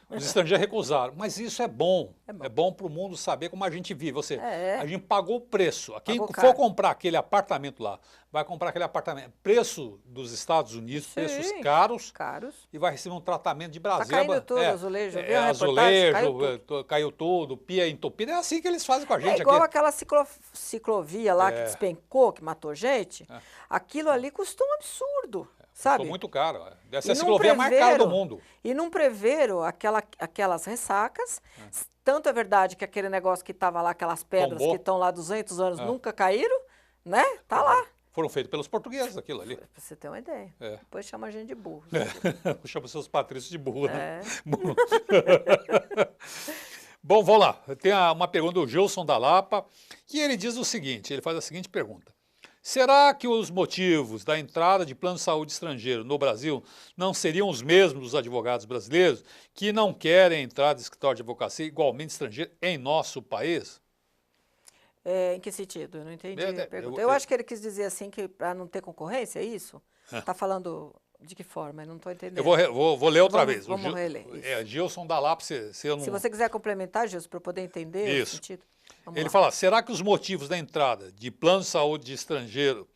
Os estrangeiros recusaram, mas isso é bom. É bom. É bom para o mundo saber como a gente vive. Ou seja, É. a gente pagou o preço. Quem Pagou for caro. comprar aquele apartamento lá, vai comprar aquele apartamento. Preço dos Estados Unidos, preços Sim. caros, Caros. e vai receber um tratamento de Tá Brasília. caindo tudo, azulejo. Viu a reportagem? Azulejo, caiu tudo, pia entupida. É assim que eles fazem com a gente É igual aqui. aquela ciclovia lá que despencou, que matou gente. É. Aquilo ali custou um absurdo, sabe? Ficou muito caro. Deve ser E a não ciclovia mais cara do preveram- mundo. E não preveram aquelas ressacas. Tanto é verdade que aquele negócio que estava lá, aquelas pedras Tombou. que estão lá 200 anos, nunca caíram, né? Tá lá. Foram feitos pelos portugueses aquilo ali. Pra você ter uma ideia. É. Depois chama a gente de burro. Chama os seus patrícios de burro, né? É. Bom. Bom, vamos lá. Tem uma pergunta do Gilson da Lapa, que ele diz o seguinte, ele faz a seguinte pergunta. Será que os motivos da entrada de plano de saúde estrangeiro no Brasil não seriam os mesmos dos advogados brasileiros que não querem entrar de escritório de advocacia igualmente estrangeiro em nosso país? Em que sentido? Eu não entendi a pergunta. eu- Eu acho que ele quis dizer assim que para não ter concorrência, é isso? Tá falando de que forma? Eu não estou entendendo. Eu vou ler outra Vamos- vez. vamos reler, isso. Gilson da Lapa, se eu não... Se você quiser complementar, Gilson, para eu poder entender Isso. o sentido. Vamos Ele lá. fala, será que os motivos da entrada de plano de saúde estrangeiro,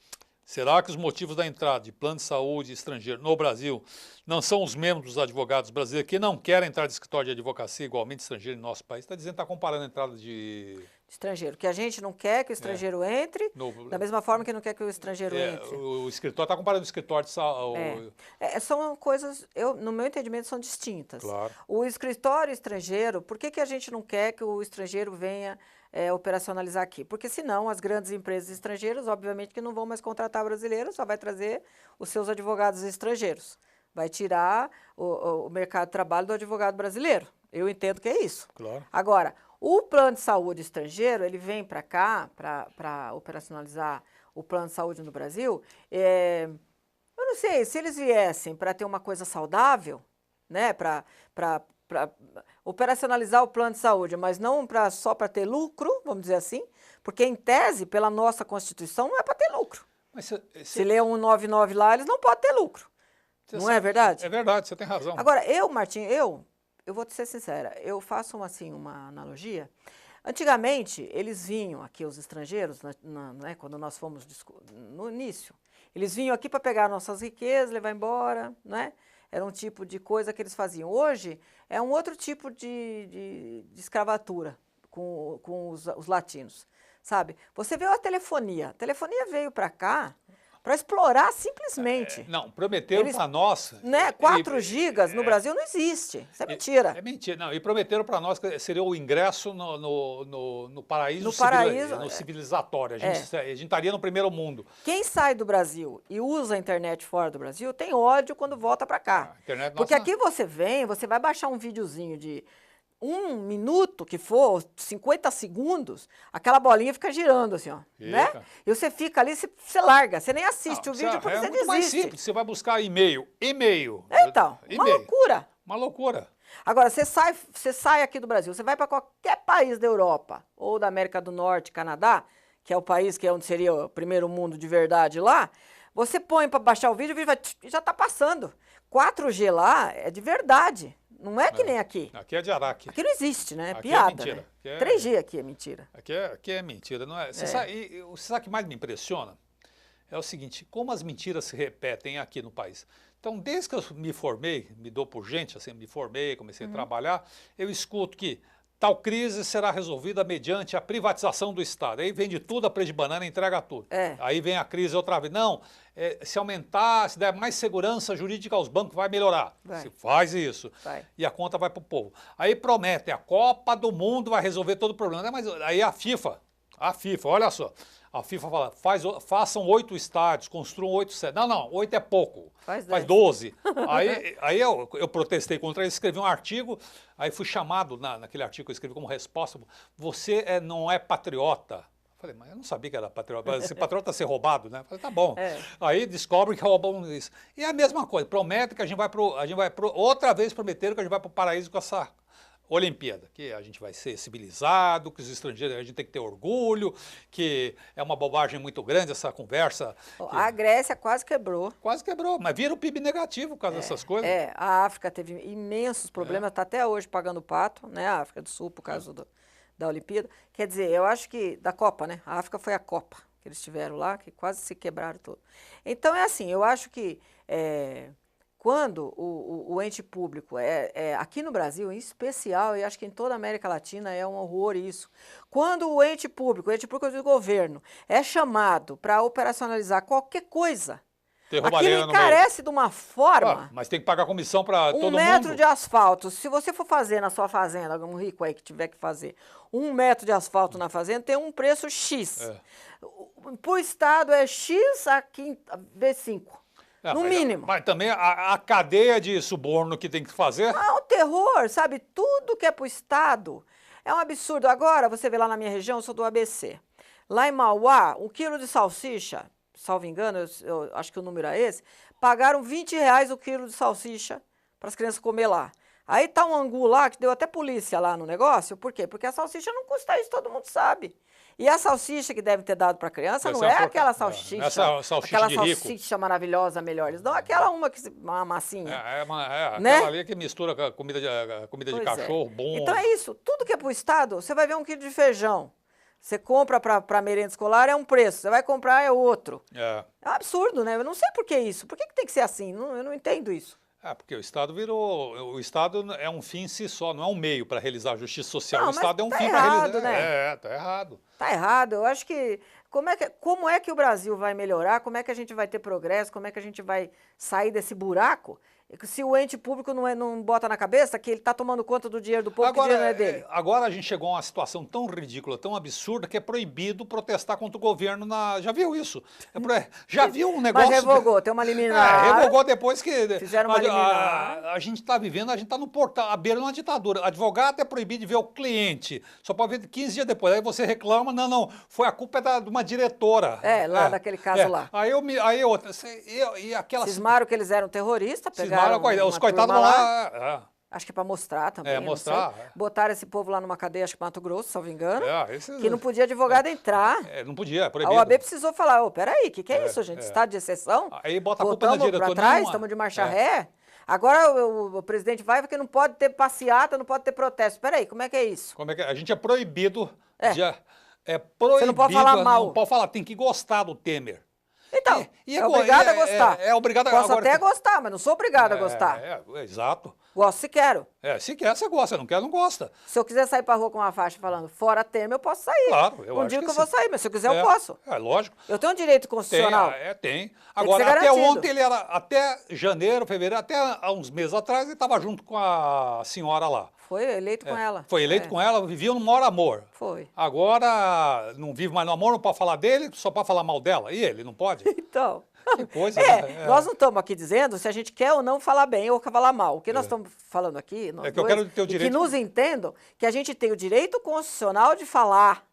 será que os motivos da entrada de plano de saúde estrangeiro no Brasil não são os mesmos dos advogados brasileiros que não querem entrar de escritório de advocacia igualmente estrangeiro em nosso país? Está dizendo que está comparando a entrada de... Estrangeiro, que a gente não quer que o estrangeiro entre, da mesma forma que não quer que o estrangeiro entre. o escritório está comparando o escritório de saúde... São coisas, no meu entendimento, são distintas. Claro. O escritório estrangeiro, por que a gente não quer que o estrangeiro venha operacionalizar aqui? Porque senão as grandes empresas estrangeiras, obviamente, que não vão mais contratar brasileiros, só vai trazer os seus advogados estrangeiros. Vai tirar o mercado de trabalho do advogado brasileiro. Eu entendo que é isso. Claro. Agora, o plano de saúde estrangeiro, ele vem para cá, para operacionalizar o plano de saúde no Brasil. Eu não sei, se eles viessem para ter uma coisa saudável, né, para operacionalizar o plano de saúde, mas não só para ter lucro, vamos dizer assim, porque em tese, pela nossa Constituição, não é para ter lucro. Mas Se ler 199 lá, eles não podem ter lucro. Não é verdade? É verdade, você tem razão. Agora, Martim, eu vou te ser sincera, eu faço uma analogia. Antigamente, eles vinham aqui, os estrangeiros, né, quando nós fomos no início, eles vinham aqui para pegar nossas riquezas, levar embora, né? Era um tipo de coisa que eles faziam. Hoje, é um outro tipo de escravatura com os latinos, sabe? Você vê a telefonia veio para cá para explorar simplesmente. Não, prometeram para nós... Né, 4 gigas no Brasil não existe. Isso é mentira. É mentira. Não, e prometeram para nós que seria o ingresso no paraíso, no civilizatório. A gente estaria no primeiro mundo. Quem sai do Brasil e usa a internet fora do Brasil tem ódio quando volta para cá. Porque aqui você vai baixar um videozinho de 1 minuto, que for, 50 segundos, aquela bolinha fica girando assim, ó, né? E você fica ali, você larga, você nem assiste o vídeo porque você muito desiste. mais simples, você vai buscar e-mail. Então, uma loucura. Uma loucura. Agora, você sai aqui do Brasil, você vai para qualquer país da Europa ou da América do Norte, Canadá, que é o país que é onde seria o primeiro mundo de verdade lá, você põe para baixar o vídeo e já está passando. 4G lá é de verdade. Não é que nem aqui. Aqui é de Araque. Aqui não existe, né? Aqui Piada. é mentira. Né? 3G aqui é mentira. Aqui é mentira, não é? Você sabe o que mais me impressiona? É o seguinte, como as mentiras se repetem aqui no país. Então, desde que eu me formei, me dou por gente, assim, me formei, comecei a trabalhar, eu escuto que tal crise será resolvida mediante a privatização do Estado. Aí vende tudo a preço de banana e entrega tudo. Aí vem a crise outra vez. Não, se aumentar, se der mais segurança jurídica aos bancos, vai melhorar. Se faz isso. E a conta vai para o povo. Aí promete, a Copa do Mundo vai resolver todo o problema. Mas aí a FIFA, olha só. A FIFA fala, façam 8 estádios, construam 8 sedes. Não, 8 é pouco. Faz 12. Aí eu protestei contra isso, escrevi um artigo, aí fui chamado naquele artigo que eu escrevi como resposta, você não é patriota. Falei, mas eu não sabia que era patriota. Esse patriota ser roubado, né? Falei, tá bom. É. Aí descobre que roubam isso. E é a mesma coisa, promete que a gente vai outra vez prometeram que a gente vai para o paraíso com essa Olimpíada, que a gente vai ser civilizado, que os estrangeiros, a gente tem que ter orgulho, que é uma bobagem muito grande essa conversa. A Grécia quase quebrou. Quase quebrou, mas vira o PIB negativo por causa dessas coisas. A África teve imensos problemas, está até hoje pagando pato, né? A África do Sul, por causa da Olimpíada. Quer dizer, eu acho que, da Copa, né? A África foi a Copa que eles tiveram lá, que quase se quebraram todo. Então, é assim, eu acho que quando o ente público, aqui no Brasil, em especial, e acho que em toda a América Latina é um horror isso, quando o ente público do governo, é chamado para operacionalizar qualquer coisa, aquilo encarece de uma forma... mas tem que pagar comissão para todo mundo. 1 metro de asfalto, se você for fazer na sua fazenda, algum rico aí que tiver que fazer, 1 metro de asfalto na fazenda tem um preço X. Para o Estado é X aqui vezes 5. No mínimo. Mas também a cadeia de suborno que tem que fazer... É um terror, sabe? Tudo que é para o Estado é um absurdo. Agora, você vê lá na minha região, eu sou do ABC. Lá em Mauá, 1 quilo de salsicha, salvo engano, eu acho que o número é esse, pagaram R$20 o quilo de salsicha para as crianças comer lá. Aí tá um angu lá, que deu até polícia lá no negócio. Por quê? Porque a salsicha não custa isso, todo mundo sabe. E a salsicha que deve ter dado para a criança não é aquela salsicha, aquela salsicha maravilhosa, melhores, não aquela uma massinha. Aquela ali que mistura com a comida de cachorro, bom. Então é isso, tudo que é para o Estado, você vai ver 1 quilo de feijão. Você compra para merenda escolar é um preço, você vai comprar é outro. É um absurdo, né? Eu não sei por que isso, por que tem que ser assim? Eu não entendo isso. Porque o Estado o Estado é um fim em si só, não é um meio para realizar a justiça social. O Estado é um fim para realizar. Né? Tá errado. Tá errado. Eu acho que como é que o Brasil vai melhorar? Como é que a gente vai ter progresso? Como é que a gente vai sair desse buraco? Se o ente público não bota na cabeça que ele está tomando conta do dinheiro do povo, que o dinheiro não é dele. Agora a gente chegou a uma situação tão ridícula, tão absurda, que é proibido protestar contra o governo Já viu isso? Já viu um negócio... Mas revogou, tem uma liminar. Revogou depois que... Fizeram uma liminar. A gente está vivendo, a gente está no portal, à beira de uma ditadura. Advogado é proibido de ver o cliente, só pode ver 15 dias depois. Aí você reclama, não, foi a culpa de uma diretora. Daquele caso lá. Aí outra... Cismaram que eles eram terroristas, pegaram... Os coitados vão lá. Acho que para mostrar também. Mostrar. Botaram esse povo lá numa cadeia, acho que Mato Grosso, salvo engano. Que não podia advogado entrar. Não podia, proibido. A OAB precisou falar, peraí, o que é isso, gente? Estado de exceção? Aí bota a culpa na diretora. Para trás, estamos de marcha ré. Agora o presidente vai porque não pode ter passeata, não pode ter protesto. Peraí, como é que é isso? A gente é proibido de... proibido. Você não pode falar mal. Não pode falar, tem que gostar do Temer. Então, obrigado a gostar. Obrigado Posso até gostar, mas não sou obrigado a gostar. Exato. Gosto se quero. Se quer, você gosta. Não quer, não gosta. Se eu quiser sair pra rua com uma faixa falando fora Temer, eu posso sair. Claro, eu acho digo que eu vou sair, mas se eu quiser, eu posso. Lógico. Eu tenho um direito constitucional. Tem. Agora, até ontem, ele era, até janeiro, fevereiro, até há uns meses atrás, ele estava junto com a senhora lá. Foi eleito com ela. Foi eleito com ela, vivia no maior amor. Foi. Agora, não vive mais no amor, não pode falar dele, só pode falar mal dela. E ele, não pode? Então... Que coisa, nós não estamos aqui dizendo se a gente quer ou não falar bem ou falar mal. O que nós estamos falando aqui, que eu quero ter o direito... que nos entendam que a gente tem o direito constitucional de falar.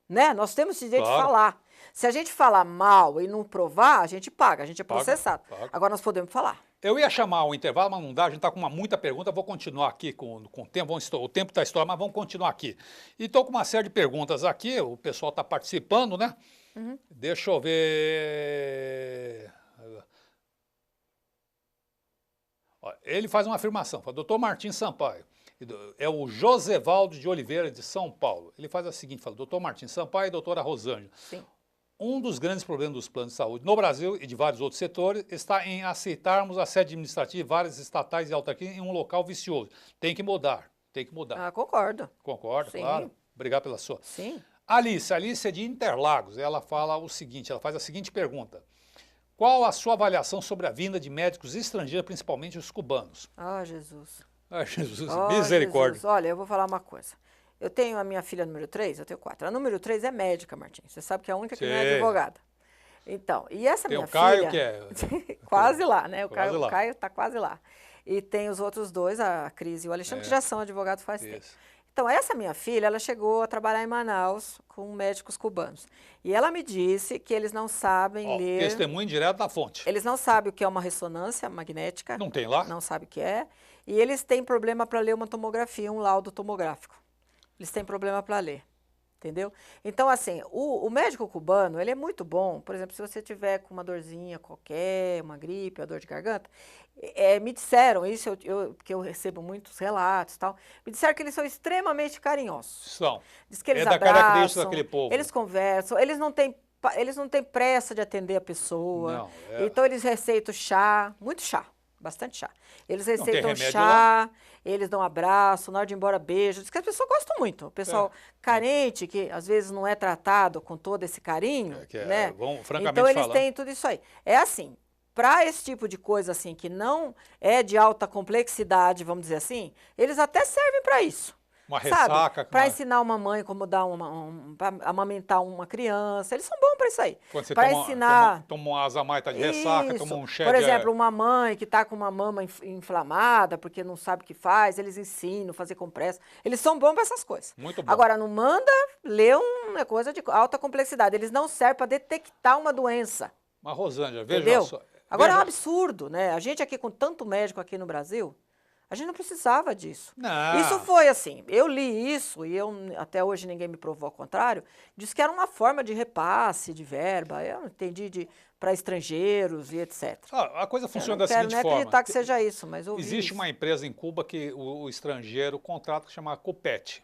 Né? Nós temos esse direito de falar. Se a gente falar mal e não provar, a gente paga, a gente é processado. Agora nós podemos falar. Eu ia chamar o intervalo, mas não dá, a gente está com muita pergunta, vou continuar aqui com o tempo, o tempo está estourado, mas vamos continuar aqui. E estou com uma série de perguntas aqui, o pessoal está participando, né? Deixa eu ver... Ele faz uma afirmação, fala, doutor Martins Sampaio, é o Josevaldo de Oliveira, de São Paulo. Ele faz a seguinte, fala, doutor Martins Sampaio e doutora Rosângela. Sim. Um dos grandes problemas dos planos de saúde no Brasil e de vários outros setores está em aceitarmos a sede administrativa de várias estatais e autarquias em um local vicioso. Tem que mudar, tem que mudar. Concordo. Concordo, Sim. Claro. Obrigado pela sua. Sim. Alice é de Interlagos, ela fala o seguinte, ela faz a seguinte pergunta. Qual a sua avaliação sobre a vinda de médicos estrangeiros, principalmente os cubanos? Jesus. Jesus, misericórdia. Jesus. Olha, eu vou falar uma coisa. Eu tenho a minha filha número 3, eu tenho 4. A número 3 é médica, Martins. Você sabe que é a única que não é advogada. Então, e essa tem minha o Caio, filha... que é... quase lá, né? O quase Caio está quase lá. E tem os outros dois, a Cris e o Alexandre, que já são advogados faz tempo. Então, essa minha filha, ela chegou a trabalhar em Manaus com médicos cubanos. E ela me disse que eles não sabem Ó, ler... testemunho direto da fonte. Eles não sabem o que é uma ressonância magnética. Não tem lá? Não sabem o que é. E eles têm problema para ler uma tomografia, um laudo tomográfico. Eles têm problema para ler. Entendeu? Então, assim, o médico cubano, ele é muito bom. Por exemplo, se você tiver com uma dorzinha qualquer, uma gripe, uma dor de garganta, me disseram, isso porque eu recebo muitos relatos e tal, me disseram que eles são extremamente carinhosos. São. Diz que eles da característica abraçam, daquele povo. eles conversam, eles não têm pressa de atender a pessoa. Não, Então, eles receitam chá, muito chá. Bastante chá. Eles tem receitam remédio chá, eles dão abraço, na hora de ir embora beijo. Diz que as pessoas gostam muito. O pessoal carente, que às vezes não é tratado com todo esse carinho, né? Francamente então eles falando. têm tudo isso aí. É assim, para esse tipo de coisa assim, que não é de alta complexidade, vamos dizer assim, eles até servem para isso. Uma ressaca. Para ensinar uma mãe como dar para amamentar uma criança. Eles são bons para isso aí. Quando você para ensinar... toma um azamai, tá de ressaca, toma um cheque. Por exemplo, uma mãe que está com uma mama inflamada, porque não sabe o que faz, eles ensinam a fazer compressa. Eles são bons para essas coisas. Muito bom. Agora, não manda ler uma coisa de alta complexidade. Eles não servem para detectar uma doença. Mas, Rosângela, veja entendeu? só. Agora é um absurdo, né? A gente aqui com tanto médico aqui no Brasil... A gente não precisava disso. Não. Isso foi assim, eu li isso e até hoje ninguém me provou ao contrário, disse que era uma forma de repasse de verba, eu não entendi para estrangeiros e etc. A coisa funciona da Eu não seguinte quero nem forma. acreditar que seja isso, mas eu vi Existe isso. uma empresa em Cuba que o estrangeiro contrata que chama Cupet.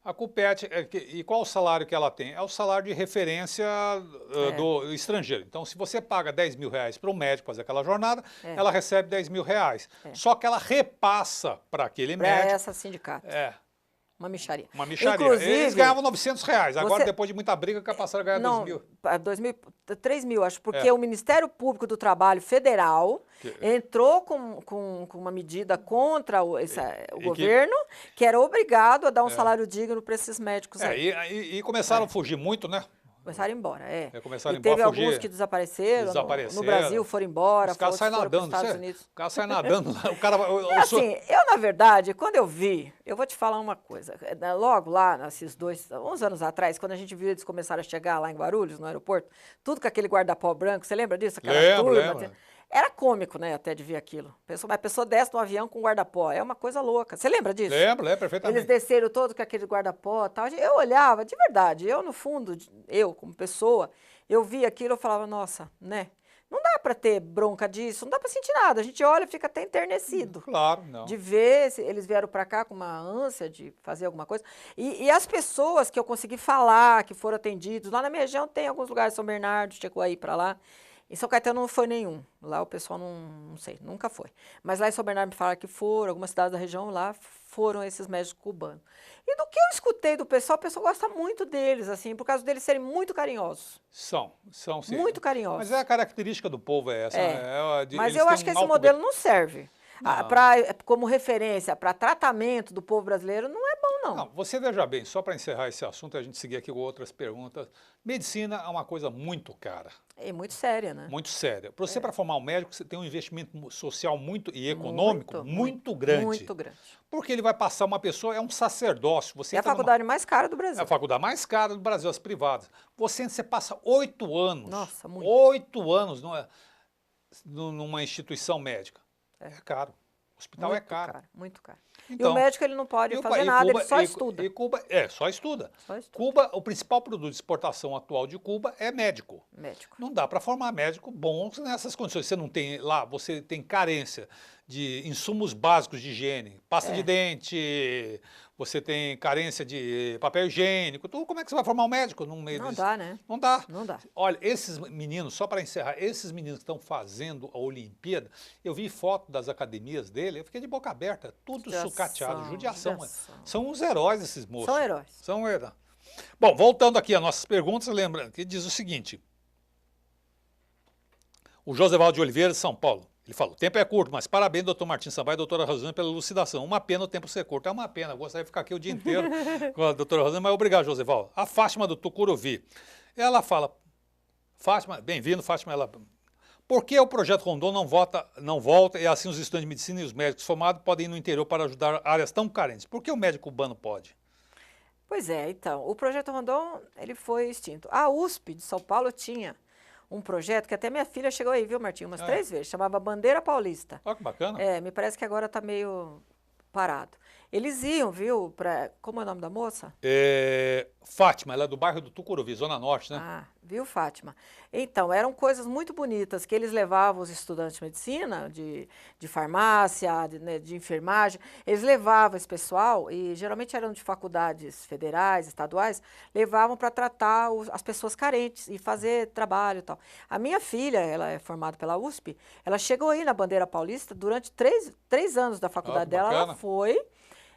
A Cupet, e qual o salário que ela tem? É o salário de referência do estrangeiro. Então, se você paga 10 mil reais para um médico fazer aquela jornada, ela recebe 10 mil reais. Só que ela repassa para aquele médico. Para essa sindicato. Uma mixaria. Uma mixaria. Inclusive, eles ganhavam 900 reais. Agora, depois de muita briga, passaram a ganhar 2 mil. 3 mil, acho, porque o Ministério Público do Trabalho Federal entrou com uma medida contra o governo, que era obrigado a dar um salário digno para esses médicos aí. E começaram a fugir muito, né? Começaram a ir embora, começaram a teve fugir. alguns que desapareceram. No Brasil foram embora, os caras saem nadando. O cara sai nadando. O cara, assim, eu, na verdade, quando eu vi, eu vou te falar uma coisa. Logo lá, uns anos atrás, quando a gente viu eles começaram a chegar lá em Guarulhos, no aeroporto, tudo com aquele guarda-pó branco, você lembra disso? Lembro. Era cômico, né, até de ver aquilo. A pessoa desce no avião com guarda-pó, é uma coisa louca. Você lembra disso? Lembro, perfeitamente. Eles desceram todos com aquele guarda-pó e tal. Eu olhava, de verdade, eu no fundo, eu como pessoa, eu via aquilo e falava, nossa, né? Não dá para ter bronca disso, não dá para sentir nada. A gente olha e fica até enternecido. Claro, não. De ver, eles vieram para cá com uma ânsia de fazer alguma coisa. E as pessoas que eu consegui falar, que foram atendidos, lá na minha região tem alguns lugares, São Bernardo, chegou aí para lá. Em São Caetano não foi nenhum. Lá o pessoal não sei, nunca foi. Mas lá em São Bernardo me falaram que foram, algumas cidades da região lá foram esses médicos cubanos. E do que eu escutei do pessoal, o pessoal gosta muito deles, assim, por causa deles serem muito carinhosos. São sim. Muito carinhosos. Mas a característica do povo é essa. Mas eu acho que esse modelo não serve. Como referência para tratamento do povo brasileiro, não é bom, não. Não, você veja bem, só para encerrar esse assunto, a gente seguir aqui com outras perguntas. Medicina é uma coisa muito cara. É muito séria, né? Muito séria. Para você, para formar um médico, você tem um investimento social e econômico muito grande. Muito grande. Porque ele vai passar uma pessoa, é um sacerdócio. Você é a faculdade mais cara do Brasil. É a faculdade mais cara do Brasil, as privadas. Você passa 8 anos. Nossa, muito. 8 anos numa instituição médica. É caro. O hospital muito é caro. Muito caro. Então, e o médico ele não pode fazer nada, ele só estuda. Cuba, só estuda. Só estuda. Cuba, o principal produto de exportação atual de Cuba é médico. Médico. Não dá para formar médico bons nessas condições. Você não tem lá, você tem carência de insumos básicos de higiene, pasta de dente, você tem carência de papel higiênico, tudo. Como é que você vai formar um médico no meio disso? Não dá, né? Não dá. Não dá. Olha, esses meninos, só para encerrar, esses meninos que estão fazendo a Olimpíada, eu vi foto das academias dele, eu fiquei de boca aberta, tudo sucateado, judiação. São uns heróis esses moços. São heróis. São heróis. Bom, voltando aqui às nossas perguntas, lembrando que diz o seguinte, o Josevaldo de Oliveira, de São Paulo, ele falou, o tempo é curto, mas parabéns, doutor Martins Sampaio e doutora Rosângela, pela elucidação. Uma pena o tempo ser curto. É uma pena, eu gostaria de ficar aqui o dia inteiro com a doutora Rosângela, mas obrigado, Josevaldo. A Fátima do Tucuruvi, ela fala, Fátima, bem-vindo, Fátima, ela... Por que o projeto Rondon não volta e assim os estudantes de medicina e os médicos formados podem ir no interior para ajudar áreas tão carentes? Por que o médico cubano pode? Pois é, então, o projeto Rondon, ele foi extinto. A USP de São Paulo tinha um projeto que até minha filha chegou aí, viu, Martinho, umas 3 vezes, chamava Bandeira Paulista. Olha que bacana. Me parece que agora está meio parado. Eles iam, viu, como é o nome da moça? Fátima, ela é do bairro do Tucuruvi, Zona Norte, né? Ah, viu, Fátima? Então, eram coisas muito bonitas que eles levavam os estudantes de medicina, de farmácia, de enfermagem, eles levavam esse pessoal, e geralmente eram de faculdades federais, estaduais, levavam para tratar as pessoas carentes e fazer trabalho e tal. A minha filha, ela é formada pela USP, ela chegou aí na Bandeira Paulista durante 3 anos da faculdade dela, ela foi...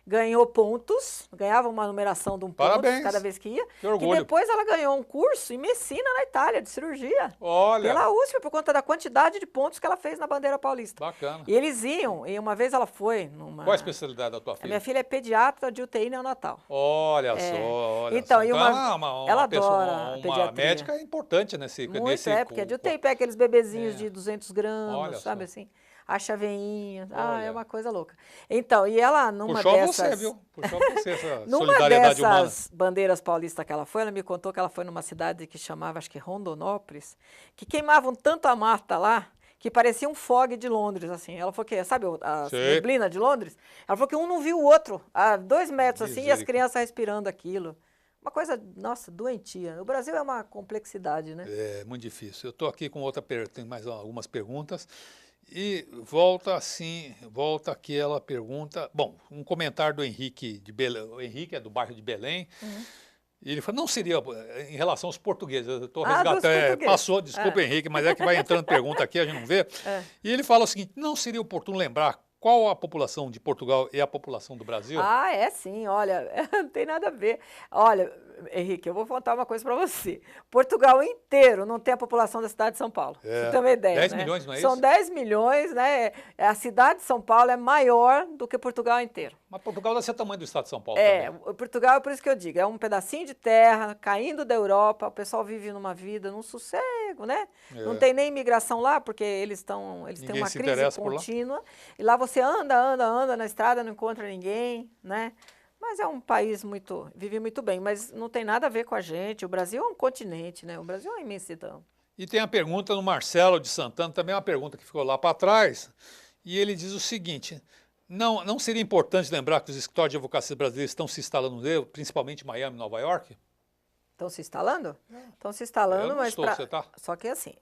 Ganhou pontos, ganhava uma numeração de um ponto cada vez que ia. Que orgulho. E depois ela ganhou um curso em Messina, na Itália, de cirurgia. Olha. Pela USP, por conta da quantidade de pontos que ela fez na Bandeira Paulista. Bacana. E eles iam, e uma vez ela foi numa... Qual a especialidade da tua filha? A minha filha é pediatra de UTI neonatal. Olha só, olha então, só. E ela adora uma pediatria. médica é importante nesse... Muito, porque de UTI pega aqueles bebezinhos de 200 gramas, olha sabe só. assim? Acha veinha, é uma coisa louca. Então, e ela numa Puxou dessas... você, viu? Puxou você essa numa solidariedade humana. dessas bandeiras paulistas que ela foi, ela me contou que ela foi numa cidade que chamava, acho que Rondonópolis, que queimavam tanto a mata lá, que parecia um fog de Londres, assim. Ela falou que, sabe a neblina de Londres? Ela falou que um não viu o outro a 2 metros, assim, e as crianças respirando aquilo. Uma coisa, nossa, doentia. O Brasil é uma complexidade, né? É, muito difícil. Eu estou aqui com tem mais algumas perguntas. E volta aquela pergunta. Bom, um comentário do Henrique de Belém. O Henrique é do bairro de Belém. E ele falou, não seria em relação aos portugueses. Eu estou resgatando. Passou, desculpa, Henrique, mas é que vai entrando pergunta aqui, a gente não vê. E ele fala o seguinte: não seria oportuno lembrar qual a população de Portugal e a população do Brasil? Ah, é sim, olha, não tem nada a ver. Olha, Henrique, eu vou contar uma coisa para você. Portugal inteiro não tem a população da cidade de São Paulo. Você tem uma ideia, 10 né? milhões, não é São isso? 10 milhões, né? A cidade de São Paulo é maior do que Portugal inteiro. Mas Portugal deve ser o tamanho do estado de São Paulo também. Portugal, por isso que eu digo, é um pedacinho de terra, caindo da Europa, o pessoal vive numa vida, num sossego, né? Não tem nem imigração lá, porque eles têm uma crise contínua. E lá você anda na estrada, não encontra ninguém, né? Mas é um país vive muito bem, mas não tem nada a ver com a gente. O Brasil é um continente, né? O Brasil é uma imensidão. E tem a pergunta do Marcelo de Santana, também é uma pergunta que ficou lá para trás, e ele diz o seguinte: não seria importante lembrar que os escritórios de advocacia brasileiros estão se instalando, principalmente em Miami e Nova York? Estão se instalando? Estão se instalando, mas só que assim,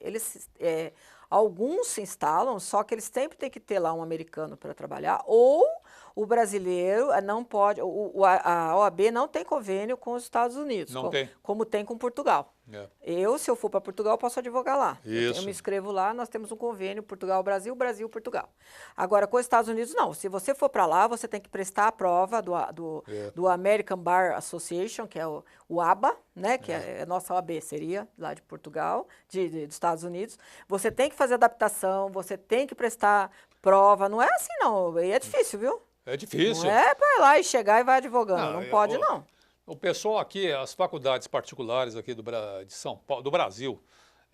alguns se instalam, só que eles sempre têm que ter lá um americano para trabalhar, ou o brasileiro não pode, a OAB não tem convênio com os Estados Unidos, como tem com Portugal. Se eu for para Portugal, posso advogar lá. Eu me inscrevo lá, nós temos um convênio Portugal-Brasil, Brasil-Portugal. Agora, com os Estados Unidos, não. Se você for para lá, você tem que prestar a prova do American Bar Association, que é o ABA, né? Que é a nossa OAB, seria lá de Portugal, dos Estados Unidos. Você tem que fazer adaptação, você tem que prestar prova. Não é assim, não. E é difícil, viu? É difícil. Não é para ir lá e chegar e vai advogando. Não pode, não. O pessoal aqui, as faculdades particulares aqui de São Paulo, do Brasil,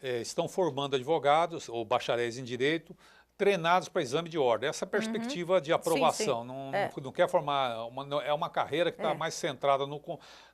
estão formando advogados ou bacharéis em direito treinados para exame de ordem. Essa perspectiva de aprovação. Sim. Não quer formar... É uma carreira que está mais centrada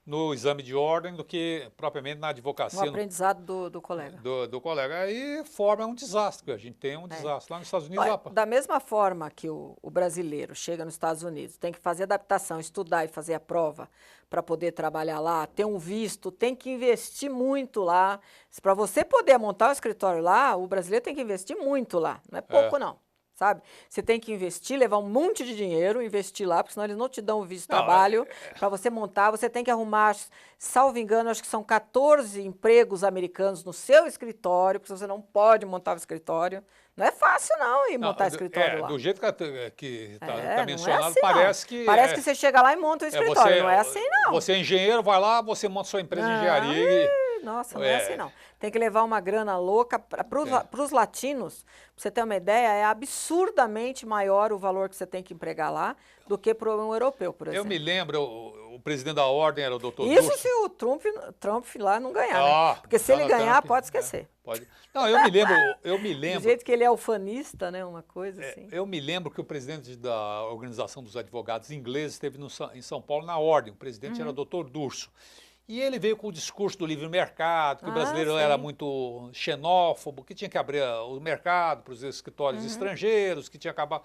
no exame de ordem do que propriamente na advocacia. No aprendizado do colega. Do colega. Aí forma um desastre. A gente tem um desastre. Lá nos Estados Unidos... Da mesma forma que o brasileiro chega nos Estados Unidos, tem que fazer adaptação, estudar e fazer a prova para poder trabalhar lá, ter um visto, tem que investir muito lá. Para você poder montar o escritório lá, o brasileiro tem que investir muito lá. Não é pouco, não. Sabe? Você tem que investir, levar um monte de dinheiro, investir lá, porque senão eles não te dão o visto de trabalho para você montar. Você tem que arrumar, salvo engano, acho que são 14 empregos americanos no seu escritório, porque você não pode montar o escritório. Não é fácil, não, ir montar escritório lá. Do jeito que está mencionado, é assim, parece que... Parece que você chega lá e monta o escritório. Não é assim, não. Você é engenheiro, vai lá, você monta sua empresa de engenharia. Nossa, não é assim, não. Tem que levar uma grana louca. Para os latinos, pra você ter uma ideia, é absurdamente maior o valor que você tem que empregar lá do que para um europeu, por exemplo. Eu me lembro, presidente da ordem era o doutor Isso Durso. se o Trump lá não ganhar, né? Porque se ele ganhar, Trump, pode esquecer. Pode. Não, eu me Do lembro. jeito que ele é ufanista, né? Uma coisa assim. Eu me lembro que o presidente da Organização dos Advogados Ingleses esteve em São Paulo na ordem. O presidente era o doutor Durso. E ele veio com o discurso do livre mercado, que o brasileiro sim. era muito xenófobo, que tinha que abrir o mercado para os escritórios estrangeiros, que tinha que acabar.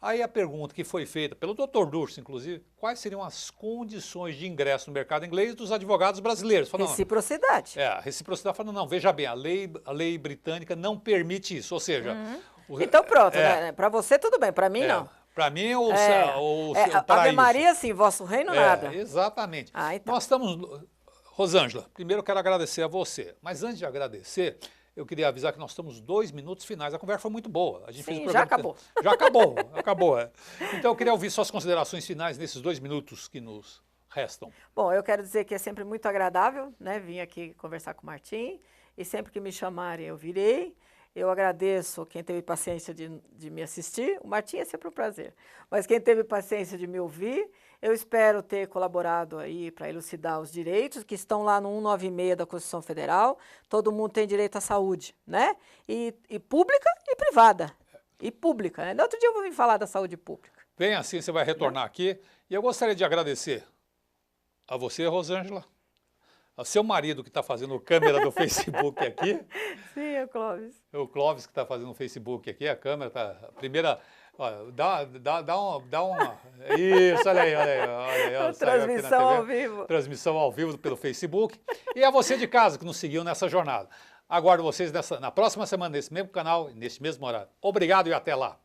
Aí a pergunta que foi feita pelo doutor Durso, inclusive, quais seriam as condições de ingresso no mercado inglês dos advogados brasileiros? Falou, Reciprocidade. a reciprocidade falando, não, veja bem, a lei britânica não permite isso, ou seja... Então pronto, né? Para você tudo bem, para mim não. Para mim, o paraíso. Ave Maria, sim, vosso reino nada. Exatamente. Então. Nós estamos... Rosângela, primeiro eu quero agradecer a você, mas antes de agradecer, eu queria avisar que nós estamos 2 minutos finais. A conversa foi muito boa. A gente fez o programa. Já acabou. Já acabou. Então eu queria ouvir suas considerações finais nesses 2 minutos que nos restam. Bom, eu quero dizer que é sempre muito agradável, né, vir aqui conversar com o Martim, e sempre que me chamarem eu virei. Eu agradeço quem teve paciência de me assistir. O Martim é sempre um prazer. Mas quem teve paciência de me ouvir, eu espero ter colaborado aí para elucidar os direitos que estão lá no 196 da Constituição Federal. Todo mundo tem direito à saúde, né? E pública e privada. E pública, né? No outro dia eu vou vir falar da saúde pública. Bem, assim você vai retornar aqui. E eu gostaria de agradecer a você, Rosângela, ao seu marido que está fazendo câmera do Facebook aqui. Sim, é o Clóvis. É o Clóvis que está fazendo o Facebook aqui, a câmera está... A primeira... Ó, dá uma... Isso, olha aí. Transmissão ao vivo. Transmissão ao vivo pelo Facebook. E a você de casa que nos seguiu nessa jornada. Aguardo vocês na próxima semana, nesse mesmo canal, nesse mesmo horário. Obrigado e até lá.